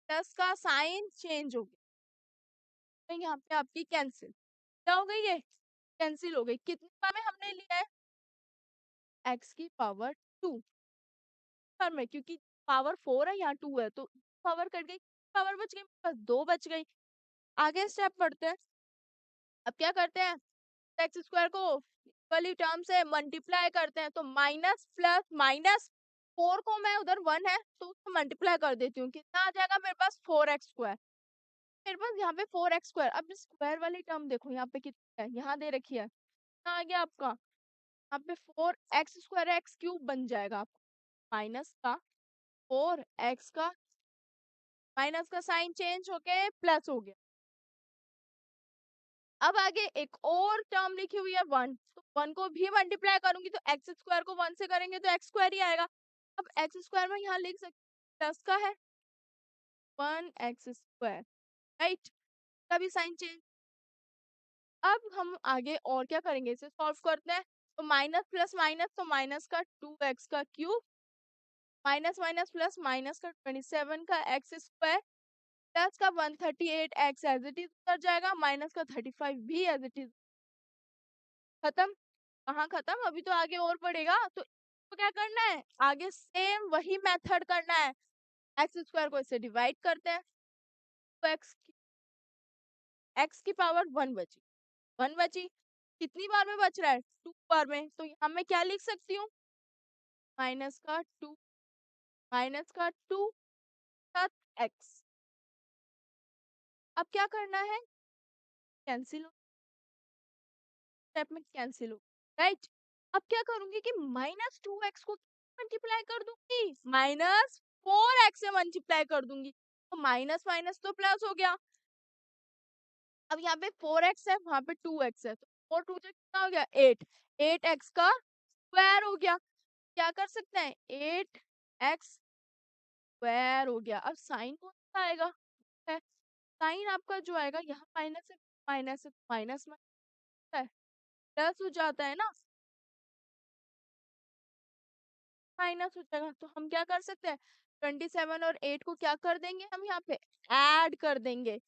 प्लस का साइन चेंज हो गया, तो यहाँ पे आपकी कैंसिल क्या हो गई, ये कैंसिल हो गई, कितने बार में हमने लिया है, x की पावर 2 पर में, क्योंकि पावर 4 है यहाँ 2 है, तो पावर कट गई, पावर बच गई, बस 2 बच गई। आगे स्टेप पढ़ते हैं, अब क्या करते हैं, एक्स स्क्वायर को वाली टर्म से मल्टीप्लाई करते हैं, तो माइनस प्लस माइनस 4 को मैं उधर 1 है तो उसको मल्टीप्लाई कर देती हूँ, कितना आ जाएगा मेरे पास 4x स्क्वायर, मेरे पास यहाँ पे 4x स्क्वायर। अब स्क्वायर वाली टर्म देखो यहाँ पे कितना है, यहाँ दे रखी है, कितना आ गया आपका, यहाँ पे 4x स्क्वायर एक्स क्यूब बन जाएगा आपका, माइनस का 4x का माइनस का साइन चेंज होके प्लस हो गया। अब आगे एक और टर्म लिखी हुई है 1, तो 1 को भी मल्टीप्लाई करूंगी तो एक्स स्क्वायर को 1 से करेंगे तो एक्स स्क्वायर ही आएगा। अब एक्स स्क्वायर में यहाँ लिख सकते प्लस का है 1x स्क्वायर, राइट, तभी साइन चेंज। अब हम आगे और क्या करेंगे, इसे सॉल्व करते हैं, तो माइनस प्लस माइनस, तो माइनस का 2x का cube, minus minus plus minus का 27 का एक्स स्क्वायर, प्लस का 138x एज इट इज उतर जाएगा, माइनस का 35 भी एज इट इज, खत्म। कहाँ खत्म, अभी तो आगे और पड़ेगा, तो क्या करना है, आगे सेम वही मेथड करना है, एक्स स्क्वायर को इससे डिवाइड करते हैं, तो एक्स की पावर 1 बची, 1 बची, कितनी बार में बच रहा है, 2 बार में, तो यहाँ मैं क्या लिख सकती हूँ, माइनस का 2 माइनस का 2 साथ एक्स। अब क्या करना है, कैंसिल हो, स्टेप में कैंसिल हो, राइट। अब क्या करूंगी कि माइनस 2x को मल्टीप्लाई कर दूंगी, माइनस 4x से मल्टीप्लाई कर दूंगी, तो माइनस माइनस तो प्लस हो गया। अब यहाँ पे 4x है, वहां पे 2x है, तो 4 2 से कितना हो गया 8, 8x का स्क्वायर हो गया। क्या कर सकते हैं, 8x स्क्वायर हो गया। अब साइन कौन सा आएगा, है साइन आपका जो आएगा यहाँ माइनस है, माइनस है, माइनस है, प्लस हो जाता है ना, माइनस हो जाएगा, तो हम क्या कर सकते हैं, 27 और 8 को क्या कर देंगे, हम यहाँ पे ऐड कर देंगे।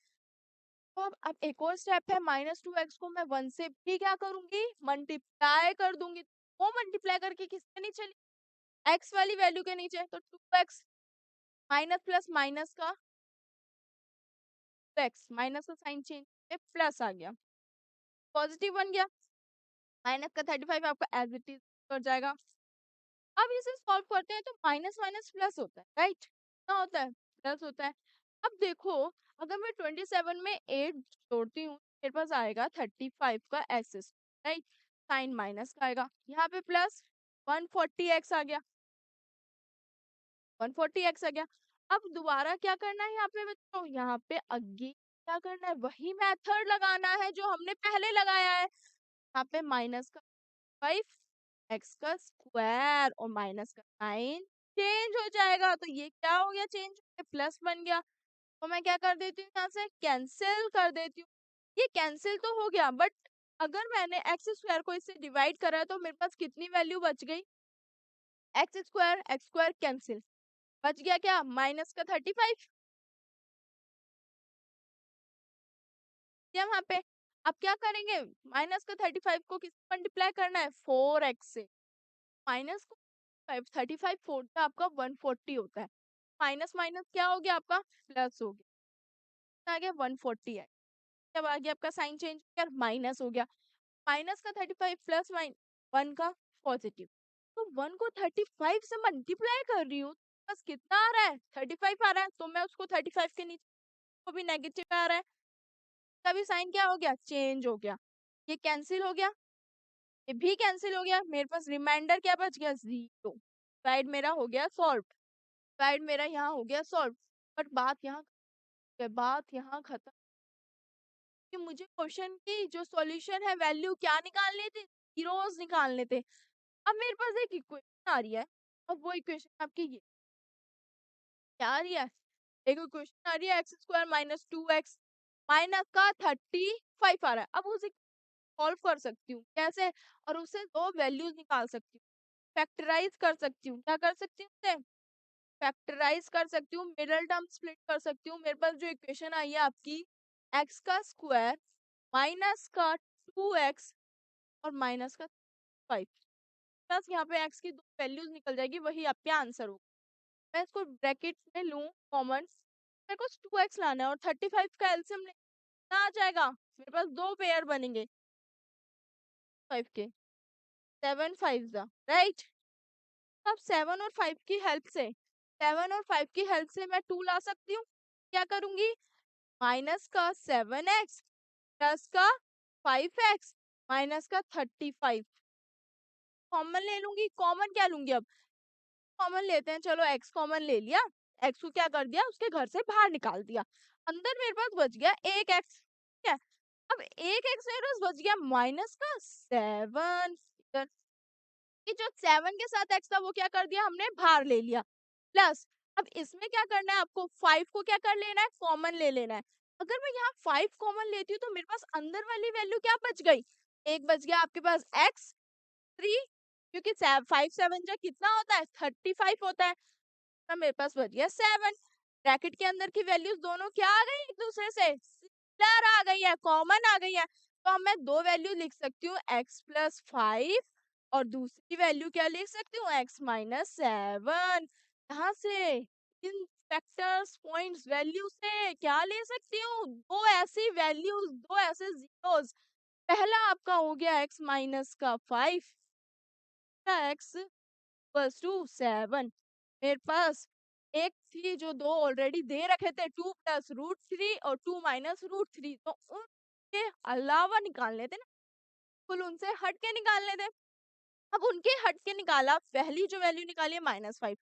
तो अब एक और स्टेप है, -2x को मैं 1 से भी क्या करूंगी, मल्टीप्लाई कर दूंगी, वो मल्टीप्लाई करके किसके नीचे, x वाली वैल्यू के नीचे, तो 2x माइनस प्लस माइनस का एक्स, माइनस का साइन चेंज प्लस आ गया, पॉजिटिव बन गया, माइनस का 35 आपका एज इट इज कर जाएगा। अब इसे सॉल्व करते हैं तो माइनस माइनस प्लस होता है, राइट, क्या होता है, प्लस होता है। अब देखो, अगर मैं 27 में 8 जोड़ती हूँ मेरे पास आएगा 35 का एक्स, राइट, साइन माइनस का आएगा, यहाँ पे प्लस 140x आ गया, 140x आ गया। अब दोबारा क्या करना है यहाँ पे बच्चों, यहाँ पे अगेन क्या करना है, वही मेथड लगाना है जो हमने पहले लगाया है। यहाँ पे माइनस का 5 एक्स का स्क्वायर और माइनस का साइन चेंज हो जाएगा, तो ये क्या हो गया, चेंज प्लस बन गया। तो मैं क्या कर देती हूँ, यहाँ से कैंसिल कर देती हूँ। ये कैंसिल तो हो गया, बट अगर मैंने एक्स स्क्वायर को इससे डिवाइड करा है तो मेरे पास कितनी वैल्यू बच गई, एक्स स्क्वायर कैंसिल, बच गया क्या, माइनस का 35 यहाँ पे। अब क्या करेंगे, माइनस का 35 को किस मल्टीप्लाई करना है, 4x से, माइनस को 35 4 का आपका 140 होता है, माइनस माइनस क्या हो गया आपका प्लस हो गया, आ गया 140 है। जब आ गया आपका साइन चेंज कर माइनस हो गया, माइनस का 35 प्लस माइन 1 का पॉजिटिव, तो 1 को 35 से मल्टीप्लाई कर रही हूँ, बस कितना आ रहा है 35 आ रहा है, तो मैं उसको 35 के नीचे को भी नेगेटिव आ रहा है, तभी साइन क्या हो गया, चेंज हो गया, ये कैंसिल हो गया, ये भी कैंसिल हो गया, मेरे पास रिमाइंडर क्या बच गया, 0, साइड मेरा हो गया सॉल्व, साइड मेरा यहाँ हो गया सॉल्व। बट बात यहाँ खत्म कि मुझे क्वेश्चन की जो सॉल्यूशन है वैल्यू क्या निकालने थे, जीरोस निकालने थे। अब मेरे पास एक इक्वेशन आ रही है, अब वो इक्वेशन आपकी ये क्या आ रही है, एक इक्वेशन आ रही है x square minus 2x minus का 35 आ रहा है। अब उसे सॉल्व कर सकती हूँ कैसे, और उसे दो वैल्यूज निकाल सकती हूँ, फैक्टराइज कर सकती हूँ, क्या कर सकती हूँ उसे, फैक्टराइज कर सकती हूँ, मिडल टर्म स्प्लिट कर सकती हूँ। मेरे पास जो इक्वेशन आई है आपकी, एक्स का स्क्वायर माइनस का 2x और माइनस का 5, प्लस यहाँ पे एक्स की दो वैल्यूज निकल जाएगी, वही आपके आंसर होगा। मैं इसको ब्रैकेट में लूँ कॉमन, मेरे को 2x लाना है और 35 का एलसीएम लेना आ जाएगा, मेरे पास दो पेयर बनेंगे 5 के, 7 5 राइट। अब 7 और 5 की हेल्प से, 7 और 5 की हेल्प से मैं 2 ला सकती हूँ, क्या करूंगी, माइनस का 7x प्लस का 5x माइनस का 35 कॉमन ले लूंगी, कॉमन क्या लूंगी अब, कॉमन लेते हैं, चलो x कॉमन ले लिया, x को क्या कर दिया उसके घर से बाहर निकाल दिया, अंदर मेरे पास बच गया एक एक्स, ठीक है। अब एक एक्स मेरे पास बच गया माइनस का 7, कि जो 7 के साथ x था वो क्या कर दिया हमने बाहर ले लिया, प्लस अब इसमें क्या करना है आपको, 5 को क्या कर लेना है, कॉमन ले लेना है। अगर मैं यहाँ 5 कॉमन लेती हूँ तो मेरे पास अंदर वाली वैल्यू क्या बच गई, एक बच गया आपके पास x 3, क्योंकि 5 7 जा कितना होता है 35 होता है, तो मेरे पास बच गया 7। ब्रैकेट के अंदर की वैल्यूज दोनों क्या आ गई, एक दूसरे से सिमिलर आ गई है, कॉमन आ गई है, तो अब मैं दो वैल्यू लिख सकती हूँ x प्लस 5 और दूसरी वैल्यू क्या लिख सकती हूँ, x माइनस 7। यहाँ से इन फैक्टर्स पॉइंट्स वैल्यू से क्या ले सकती हूँ, दो ऐसी वैल्यूज, दो ऐसे जीरोस, पहला आपका हो गया x माइनस का 5 x इक्वल्स टू 7, मेरे पास एक थी जो दो ऑलरेडी दे रखे थे, 2 प्लस रूट 3 और 2 माइनस रूट 3, तो उनके अलावा निकालने थे ना, कुल उनसे हट के निकालने थे। अब उनके हट के निकाला, पहली जो वैल्यू निकाली है -5,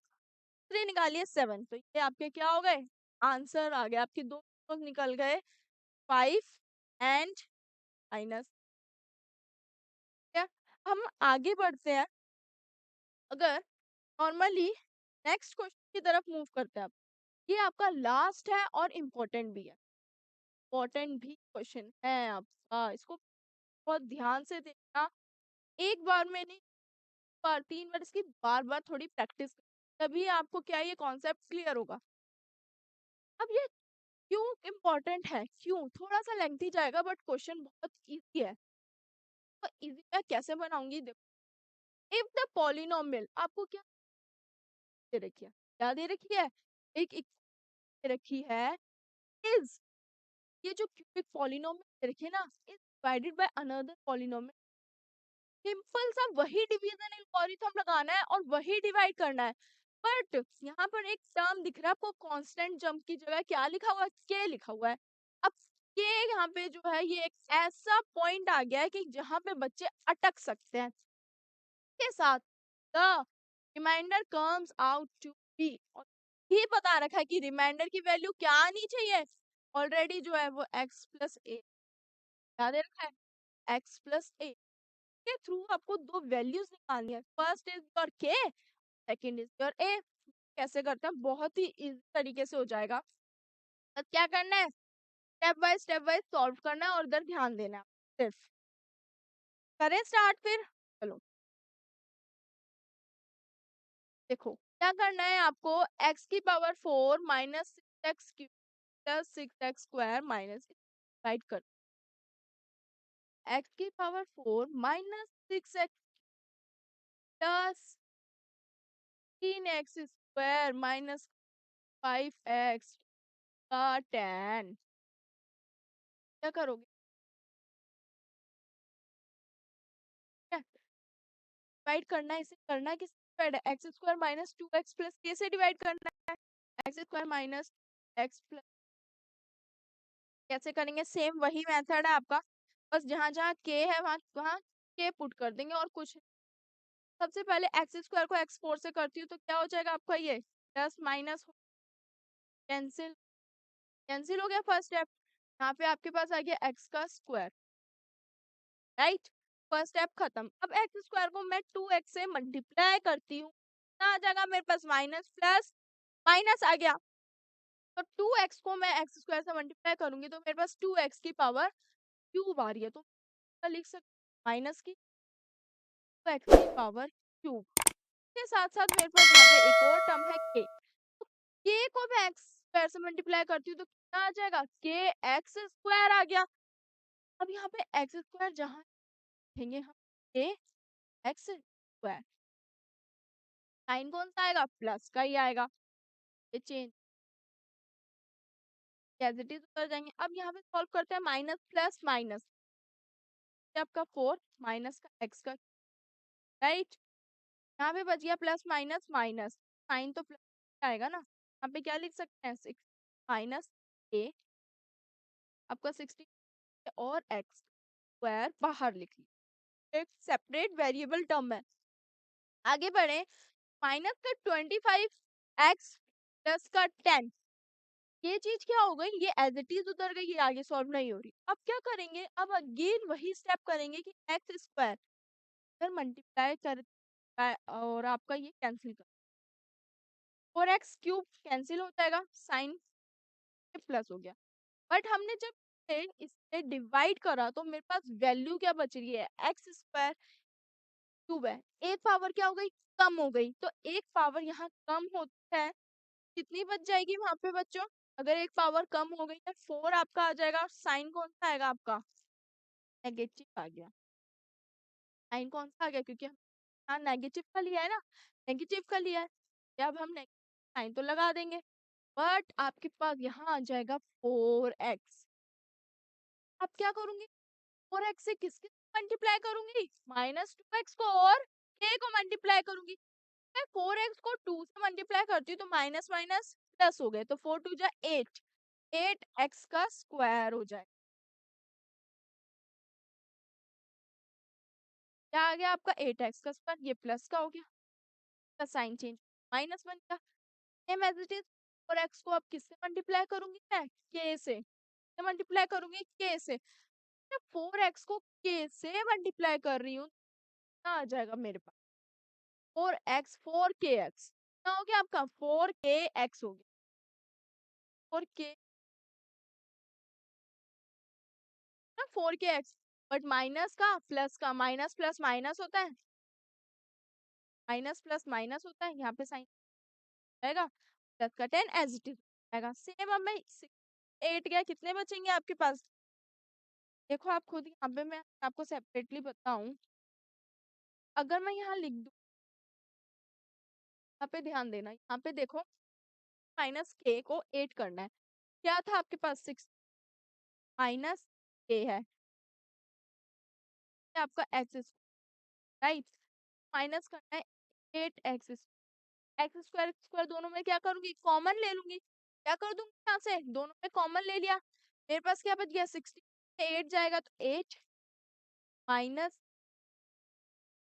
दूसरी निकाली है 7, तो ये आपके क्या हो गए, आंसर आ गया, आपके दो निकल गए 5 एंड माइनस। हम आगे बढ़ते हैं, अगर नॉर्मली नेक्स्ट क्वेश्चन की तरफ मूव करते हैं, ये आपका लास्ट है और इम्पोर्टेंट भी है, इम्पोर्टेंट भी क्वेश्चन है आपका, इसको बहुत ध्यान से देखना, एक बार में नहीं, बार 3 बार इसकी बार बार थोड़ी प्रैक्टिस, तभी आपको क्या ये कॉन्सेप्ट क्लियर होगा। अब ये क्यों इम्पोर्टेंट है, क्यों थोड़ा सा लेंथी जाएगा बट क्वेश्चन बहुत इजी है, तो इजी मैं कैसे बनाऊंगी, देखो, इफ द पॉलिनोमियल आपको क्या दे रखी है, क्या दे रखी है, एक रखी है इज, ये जो क्यूबिक पॉलिनोमियल रखे ना is divided by another polynomial. Simple सा वही डिवीजन एल्गोरिथम लगाना है और वही डिवाइड करना है। बट यहाँ पर एक टर्म दिख रहा है आपको, कांस्टेंट जंप की जगह क्या लिखा हुआ है, के लिखा हुआ है। अब के यहाँ पे जो है ये एक ऐसा पॉइंट आ गया है कि जहाँ पे बच्चे अटक सकते हैं के साथ। The remainder comes out to be, और ये बता रखा है कि रिमाइंडर की वैल्यू क्या आनी चाहिए, ऑलरेडी जो है वो x प्लस ए, क्या दे रखा है x प्लस ए। के थ्रू आपको दो वैल्यूज निकालनी है, फर्स्ट इज योर के, सेकंड इज योर ए। कैसे करते हैं, बहुत ही इजी तरीके से हो जाएगा। बस क्या करना है, स्टेप बाय सॉल्व करना है और इधर ध्यान देना है सिर्फ। करें स्टार्ट फिर, चलो देखो क्या करना है आपको, x की power 4 minus 6x cube plus 6x square minus divide कर, x की power 4 minus 6x plus 3x square minus 5x का 10, क्या करोगे, डिवाइड करना है, इसे करना है किस डिवाइड है, x square minus 2x plus के से डिवाइड करना है, x square minus x plus. कैसे करेंगे, सेम वही मेथड है आपका, बस जहां जहां के है वहां वहां के पुट कर देंगे और कुछ। सबसे पहले एक्स स्क्वायर को एक्स 4 से करती हूँ तो क्या हो जाएगा आपका, ये प्लस माइनस कैंसिल, कैंसिल हो गया फर्स्ट स्टेप। यहाँ पे आपके पास आ गया एक्स का स्क्वायर, राइट, फर्स्ट स्टेप खत्म। अब एक्स स्क्वायर को मैं 2x से मल्टीप्लाई करती हूँ, आ जाएगा मेरे पास माइनस प्लस माइनस आ गया। तो 2x को मैं एक्स स्क्वायर से मल्टीप्लाई करूंगी तो मेरे पास 2x की पावर क्यूब आ रही है, तो मैं लिख सकती माइनस की 2x की पावर क्यूब। के साथ साथ मेरे पास यहाँ पे एक और टर्म है के, तो के को मैं एक्स स्क्वायर से मल्टीप्लाई करती हूँ तो कितना आ जाएगा, के एक्स स्क्वायर आ गया। अब यहाँ पे एक्स स्क्वायर जहाँ लिखेंगे हम के एक्स स्क्वायर, साइन कौन सा आएगा, प्लस का ही आएगा, ये चेंज एज इट इज कर जाएंगे। अब यहाँ पे सॉल्व करते हैं, माइनस प्लस माइनस, आपका 4 माइनस का एक्स का, राइट, यहाँ पे बच गया प्लस माइनस माइनस, साइन तो प्लस आएगा ना, यहाँ पे क्या लिख सकते हैं 6 माइनस ए, आपका 60 और एक्स स्क्वायर बाहर लिख लिया, एक सेपरेट वेरिएबल टर्म है। आगे बढ़े, माइनस का 25x प्लस का 10, ये चीज क्या हो गई, ये एज इट इज उतर गई, ये आगे सॉल्व नहीं हो रही। अब क्या करेंगे, अब अगेन वही स्टेप करेंगे कि एक्स स्क्वायर फिर मल्टीप्लाई कर और आपका ये कैंसिल कर, और एक्स क्यूब कैंसिल हो जाएगा, साइन प्लस हो गया। बट हमने जब इसे डिवाइड करा तो मेरे पास वैल्यू क्या बच रही है, एक्स स्क्वायर क्यूब है, एक पावर क्या हो गई, कम हो गई, तो एक पावर यहाँ कम होता है, कितनी बच जाएगी वहां पे बच्चों, अगर एक पावर कम हो गई तो 4 आपका आ जाएगा, और साइन कौन सा आएगा आपका, नेगेटिव आ गया, साइन कौन सा आ गया, क्योंकि हम हाँ नेगेटिव का लिया है ना, नेगेटिव का लिया है, अब हम साइन तो लगा देंगे, बट आपके पास यहाँ आ जाएगा 4x। अब क्या करूंगी, 4x से किसके मल्टीप्लाई करूंगी, माइनस 2x को और k को मल्टीप्लाई करूंगी। मैं 4x को 2 से मल्टीप्लाई करती हूँ तो माइनस माइनस प्लस हो गए, तो 4 2 जा 8, 8x का स्क्वायर हो जाए, क्या आ गया आपका 8x का स्क्वायर, ये प्लस का हो गया, का साइन चेंज माइनस बन गया। Same as it is, 4x को अब किससे मल्टीप्लाई करूंगी, मैं k से मल्टीप्लाई करूंगी, k से, मैं 4x को k से मल्टीप्लाई कर रही हूँ, ना आ जाएगा मेरे पास 4x 4kx, क्या हो गया आपका 4kx हो गया, 4k ना 4kx, बट माइनस का प्लस का, माइनस प्लस माइनस होता है, माइनस प्लस माइनस होता है, यहाँ पे साइन आएगा, प्लस का 10 एज इट इज आएगा। सेम अब मैं 8 गया, कितने बचेंगे आपके पास, देखो आप खुद, यहाँ पे मैं आपको सेपरेटली बताऊं, अगर मैं यहाँ लिख दूं, यहाँ पे ध्यान देना, यहाँ पे देखो माइनस के को 8 करना है। क्या था आपके पास 6 माइनस के है आपका एक्स, राइट। माइनस करना है 8 एक्स, एक्स स्क्वायर स्क्वायर दोनों में क्या करूंगी, कॉमन ले लूंगी। क्या कर दूंगी यहाँ से, दोनों में कॉमन ले लिया, मेरे पास क्या बच गया 16, 8 जाएगा तो 8 माइनस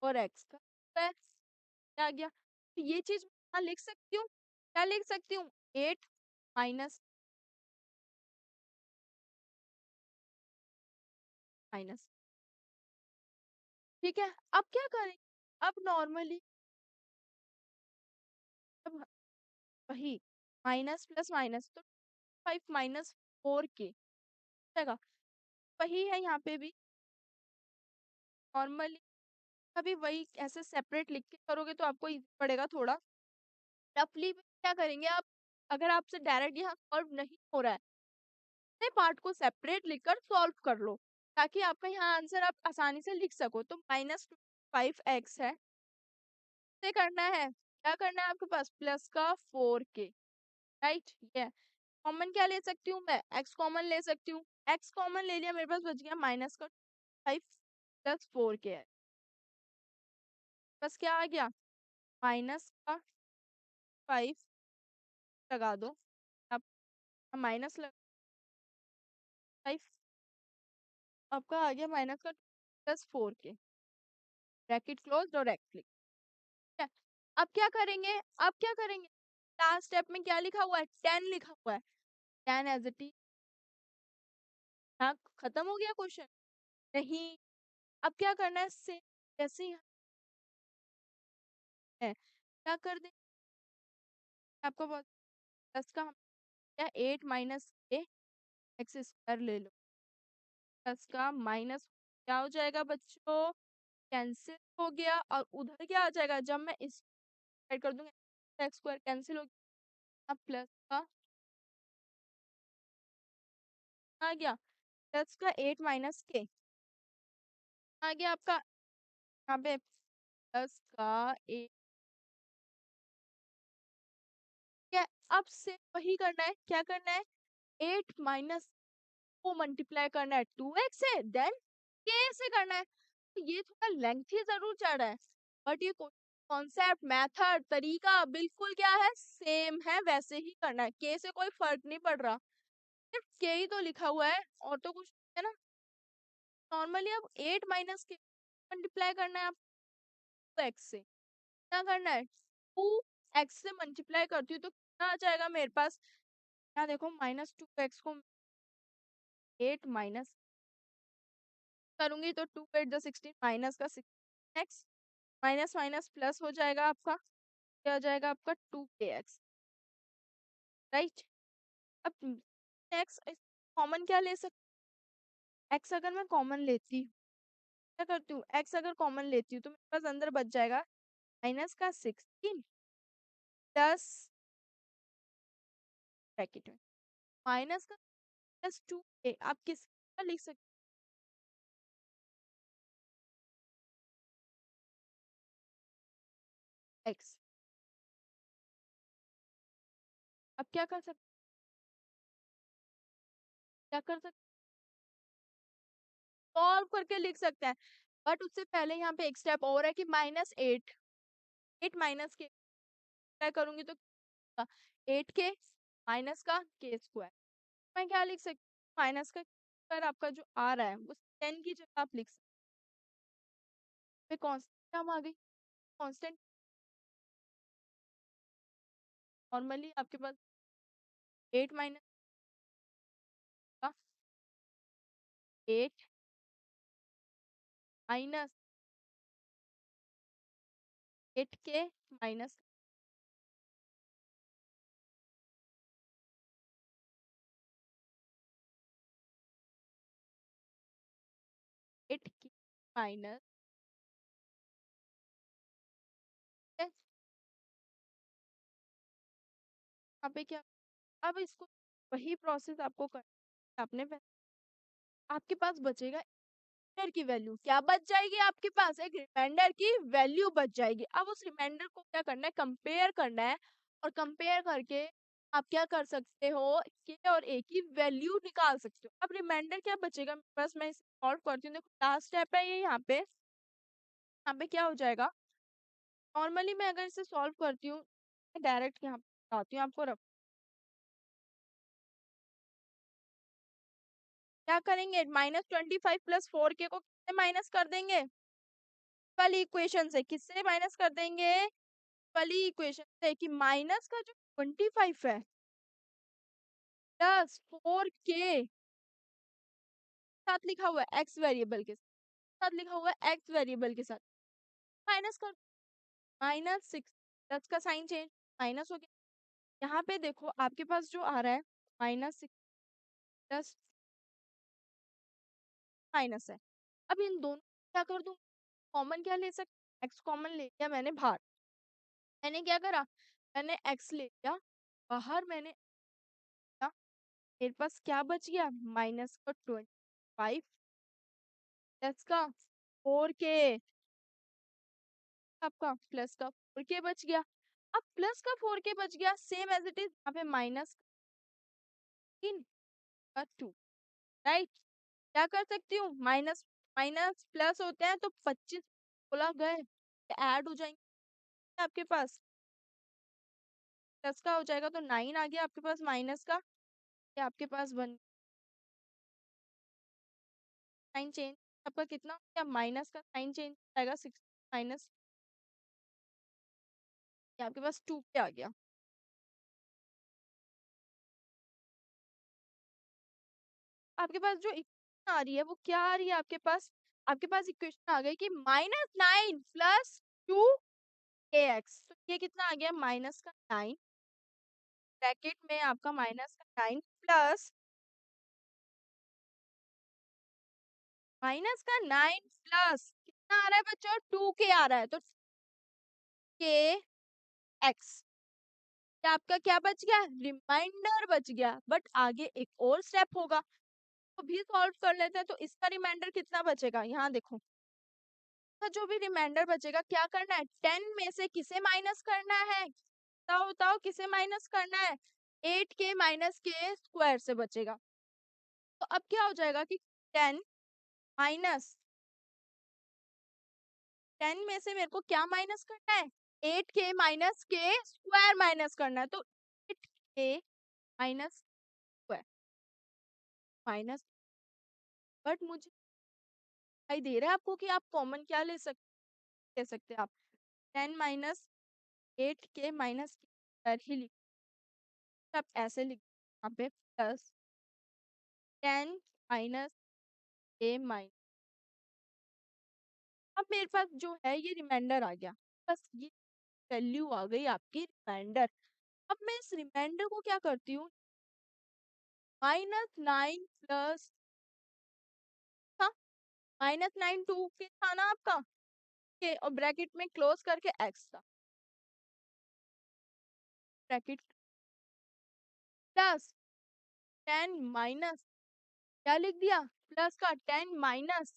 और एक्स का स्क्वायर आ गया। तो ये चीज मैं लिख सकती हूँ, क्या लिख सकती हूँ, 8 माइनस माइनस। ठीक है, अब क्या करें, अब नॉर्मली अब वही माइनस प्लस माइनस तो 5 - 4 के जाएगा, वही है यहाँ पे भी नॉर्मली। अभी वही ऐसे सेपरेट लिख के करोगे तो आपको इजी पड़ेगा थोड़ा। रफली क्या करेंगे आप, अगर आपसे डायरेक्ट यहाँ सॉल्व नहीं हो रहा है, पार्ट को सेपरेट लिखकर सॉल्व कर लो, ताकि आपका यहाँ आंसर आप आसानी से लिख सको। तो -5x है, से करना है, क्या करना है आपके पास, प्लस का 4k, राइट। ये कॉमन क्या ले सकती हूँ मैं, x कॉमन ले सकती हूँ, x कॉमन ले लिया, मेरे पास बच गया माइनस का 5 प्लस 4k है, बस क्या आ गया, -5 लगा दो, आप माइनस लगा 5, आपका आ गया माइनस का +4k, ब्रैकेट क्लोज और एक्स लिख। ठीक है, अब क्या करेंगे, अब क्या करेंगे, लास्ट स्टेप में क्या लिखा हुआ है, 10 लिखा हुआ है, 10 एज इट इज। हाँ, खत्म हो गया क्वेश्चन, नहीं। अब क्या करना है, से जैसे ही है क्या कर दे, आपको बहुत प्लस का हम क्या 8 माइनस के एक्स स्क्वायर ले लो, प्लस का माइनस क्या हो जाएगा बच्चों, कैंसिल हो गया, और उधर क्या आ जाएगा, जब मैं इस ऐड कर दूंगा एक्स स्क्वायर कैंसिल हो गया, प्लस का आ गया, प्लस का 8 माइनस के आ गया आपका यहाँ पे, प्लस का 8। क्या, अब से वही करना है, क्या करना है, 8 माइनस को मल्टीप्लाई करना है 2x से, देन के से करना है। तो ये थोड़ा लेंथी जरूर चढ़ रहा है, बट ये कॉन्सेप्ट मेथड तरीका बिल्कुल क्या है, सेम है, वैसे ही करना है, के से कोई फर्क नहीं पड़ रहा, सिर्फ के ही तो लिखा हुआ है और तो कुछ है ना। नॉर्मली अब 8 माइनस के मल्टीप्लाई करना है आपको एक्स से, क्या करना है, 2x से मल्टीप्लाई करती हूँ तो कितना आ जाएगा मेरे पास, यहाँ देखो -2x को 8 माइनस करूंगी तो 2 × 8 = 16, माइनस का 6x, माइनस माइनस प्लस हो जाएगा आपका, क्या हो जाएगा आपका 2kx, राइट। अब x कॉमन क्या ले सकते, x अगर मैं कॉमन लेती हूँ, क्या करती हूँ, x अगर कॉमन लेती हूँ तो मेरे पास अंदर बच जाएगा माइनस का 16 प्लस ब्रैकेट में माइनस का +2k, आप किस का लिख सकते, x। अब क्या कर सकते, क्या कर सकते, सॉल्व करके लिख सकते हैं, बट उससे पहले यहाँ पे एक स्टेप और है कि -8, 8 माइनस के क्या करूंगी तो 8k माइनस का के स्क्वायर, मैं क्या लिख सकती हूँ, माइनस का स्क्वायर आपका जो आ रहा है उस 10 की जगह आप लिख सकते हैं, कांस्टेंट टर्म आ गई, कांस्टेंट नॉर्मली आपके पास 8 माइनस का 8 minus 8k minus 8k minus, यहाँ पे क्या, अब इसको वही प्रोसेस आपको करना है, आपने आपके पास बचेगा रिमाइंडर की वैल्यू, क्या बच जाएगी आपके पास, एक रिमाइंडर की वैल्यू बच जाएगी। अब उस रिमाइंडर को क्या करना है, कंपेयर करना है, और कंपेयर करके आप क्या कर सकते हो, के और ए की वैल्यू निकाल सकते हो। अब रिमाइंडर क्या बचेगा मेरे पास, मैं इसे सॉल्व करती हूँ। देखो लास्ट स्टेप है ये, यहाँ पे क्या हो जाएगा, नॉर्मली मैं अगर इसे सॉल्व करती हूँ, डायरेक्ट यहाँ पे बताती हूँ आपको। क्या करेंगे, -25 + 4k को किससे माइनस कर देंगे, वाली इक्वेशन से। किससे माइनस कर देंगे, वाली इक्वेशन से, कि माइनस का जो 25 है प्लस 4k साथ लिखा हुआ है एक्स वेरिएबल के साथ लिखा हुआ है एक्स वेरिएबल के साथ माइनस कर, -6, प्लस का साइन चेंज, माइनस हो गया। यहाँ पे देखो आपके पास जो आ रहा है -6 प्लस माइनस है। अब इन दोनों को क्या कर दूं, कॉमन क्या ले सकते, एक्स कॉमन ले लिया मैंने बाहर। मैंने क्या करा, मैंने एक्स ले लिया बाहर, मैंने लिया, मेरे पास क्या बच गया, माइनस का 25 प्लस का 4k, आपका प्लस का 4k बच गया। अब प्लस का 4k बच गया, सेम एज इट इज यहाँ पे माइनस 3 का 2, राइट। क्या कर सकती हूँ, माइनस माइनस प्लस होते हैं तो 25 बोला गए ऐड हो जाएंगे आपके पास, प्लस का हो जाएगा तो 9 आ गया आपके पास, माइनस का ये आपके पास 1 साइन चेंज, आपका कितना हो गया, माइनस का साइन चेंज आएगा 6 माइनस, ये आपके पास 2 पे आ गया। आपके पास जो इक्वेशन आ रही है वो क्या आ रही है आपके पास इक्वेशन आ गई कि -9 प्लस 2 ax, तो ये कितना आ गया, माइनस का 9, ब्रैकेट में आपका माइनस का 9 प्लस कितना आ रहा है बच्चों, 2k आ रहा है, तो के एक्स, ये आपका क्या बच गया, रिमाइंडर बच गया। बट आगे एक और स्टेप होगा, तो भी सॉल्व कर लेते हैं। तो इसका रिमाइंडर कितना बचेगा, यहाँ देखो, तो जो भी रिमाइंडर बचेगा क्या करना है, 10 में से किसे माइनस करना है, बताओ बताओ किसे माइनस करना है, 8k माइनस के स्क्वायर से बचेगा। तो अब क्या हो जाएगा कि 10 माइनस 10 में से मेरे को क्या माइनस करना है, 8k माइनस के स्क्वायर माइनस करना है। तो 8k minus square minus, but मुझे दिखाई दे रहा है आपको कि आप कॉमन क्या ले सकते हैं आप, 10 माइनस 8k माइनस स्क्वायर ही लिख, आप ऐसे लिख यहाँ पे प्लस 10 माइनस k माइनस, अब मेरे पास जो है ये रिमाइंडर आ गया, बस ये वैल्यू आ गई आपकी रिमाइंडर। अब मैं इस रिमाइंडर को क्या करती हूँ, -9 प्लस था, -9 2 के था ना आपका, के और ब्रैकेट में क्लोज करके एक्स था, ब्रैकेट प्लस 10 माइनस, क्या लिख दिया, प्लस का 10 माइनस,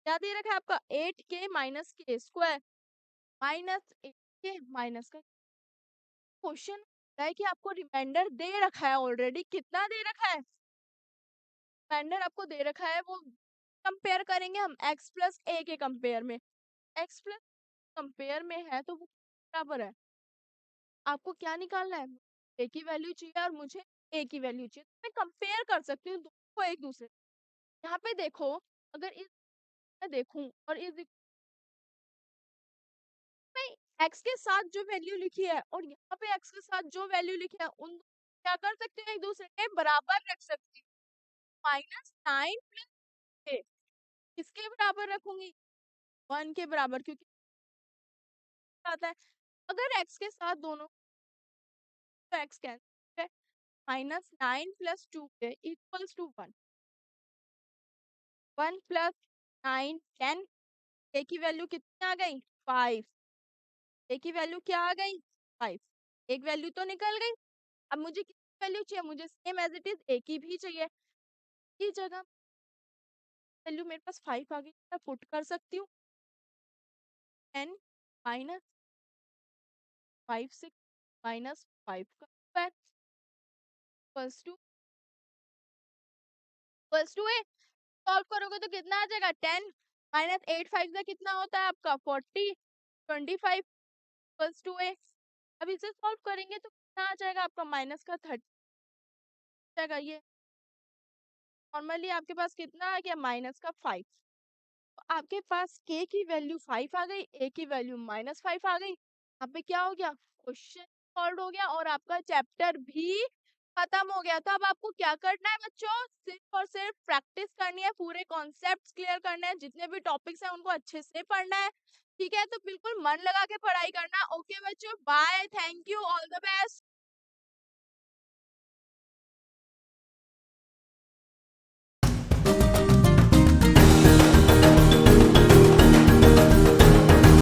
क्या दे रखा है आपका, 8k माइनस के स्क्वायर माइनस 8k माइनस का। क्वेश्चन है कि आपको रिमाइंडर दे रखा है ऑलरेडी, कितना दे रखा है, रिमाइंडर आपको दे रखा है, वो कंपेयर करेंगे हम x प्लस ए के कंपेयर में, x प्लस कंपेयर में है तो वो बराबर है। आपको क्या निकालना है, ए की वैल्यू चाहिए और मुझे ए की वैल्यू चाहिए, तो मैं कंपेयर कर सकती हूँ दोनों को एक दूसरे, यहाँ पे देखो, अगर इस मैं देखूं और इस में x के साथ जो वैल्यू लिखी है और यहाँ पे x के साथ जो वैल्यू लिखी है, उन क्या कर सकते हो, एक दूसरे के बराबर रख सकती हूँ। -9 प्लस किसके बराबर रखूंगी, 1 के बराबर, क्योंकि आता है अगर x के साथ दोनों, तो x कैंसिल है, -9 plus 2k equals to 1, 1 plus 9 10, a की वैल्यू कितनी आ गई, 5, a की वैल्यू क्या आ गई, 5, एक वैल्यू तो निकल गई। अब मुझे कितनी वैल्यू चाहिए, मुझे same as it is a की भी चाहिए, की जगह वैल्यू मेरे पास 5 आ गई, मैं पुट कर सकती हूँ 10 माइनस 5 6 माइनस 5 का स्क्वायर, प्लस टू है, सॉल्व करोगे तो कितना आ जाएगा 10 माइनस 8 5 का कितना होता है आपका 40 25 प्लस टू है। अब इसे सॉल्व करेंगे तो कितना आ जाएगा आपका माइनस का 30 जाएगा। ये नॉर्मली आपके पास कितना आ गया माइनस का 5। तो आपके पास के की वैल्यू 5 आ गई, ए की वैल्यू -5 आ गई। यहाँ पे क्या हो गया, क्वेश्चन सॉल्व हो गया और आपका चैप्टर भी खत्म हो गया। तो अब आपको क्या करना है बच्चों, सिर्फ और सिर्फ प्रैक्टिस करनी है, पूरे कॉन्सेप्ट्स क्लियर करने हैं, जितने भी टॉपिक्स हैं उनको अच्छे से पढ़ना है। ठीक है, तो बिल्कुल मन लगा के पढ़ाई करना। ओके बच्चों, bye, thank you, all the best.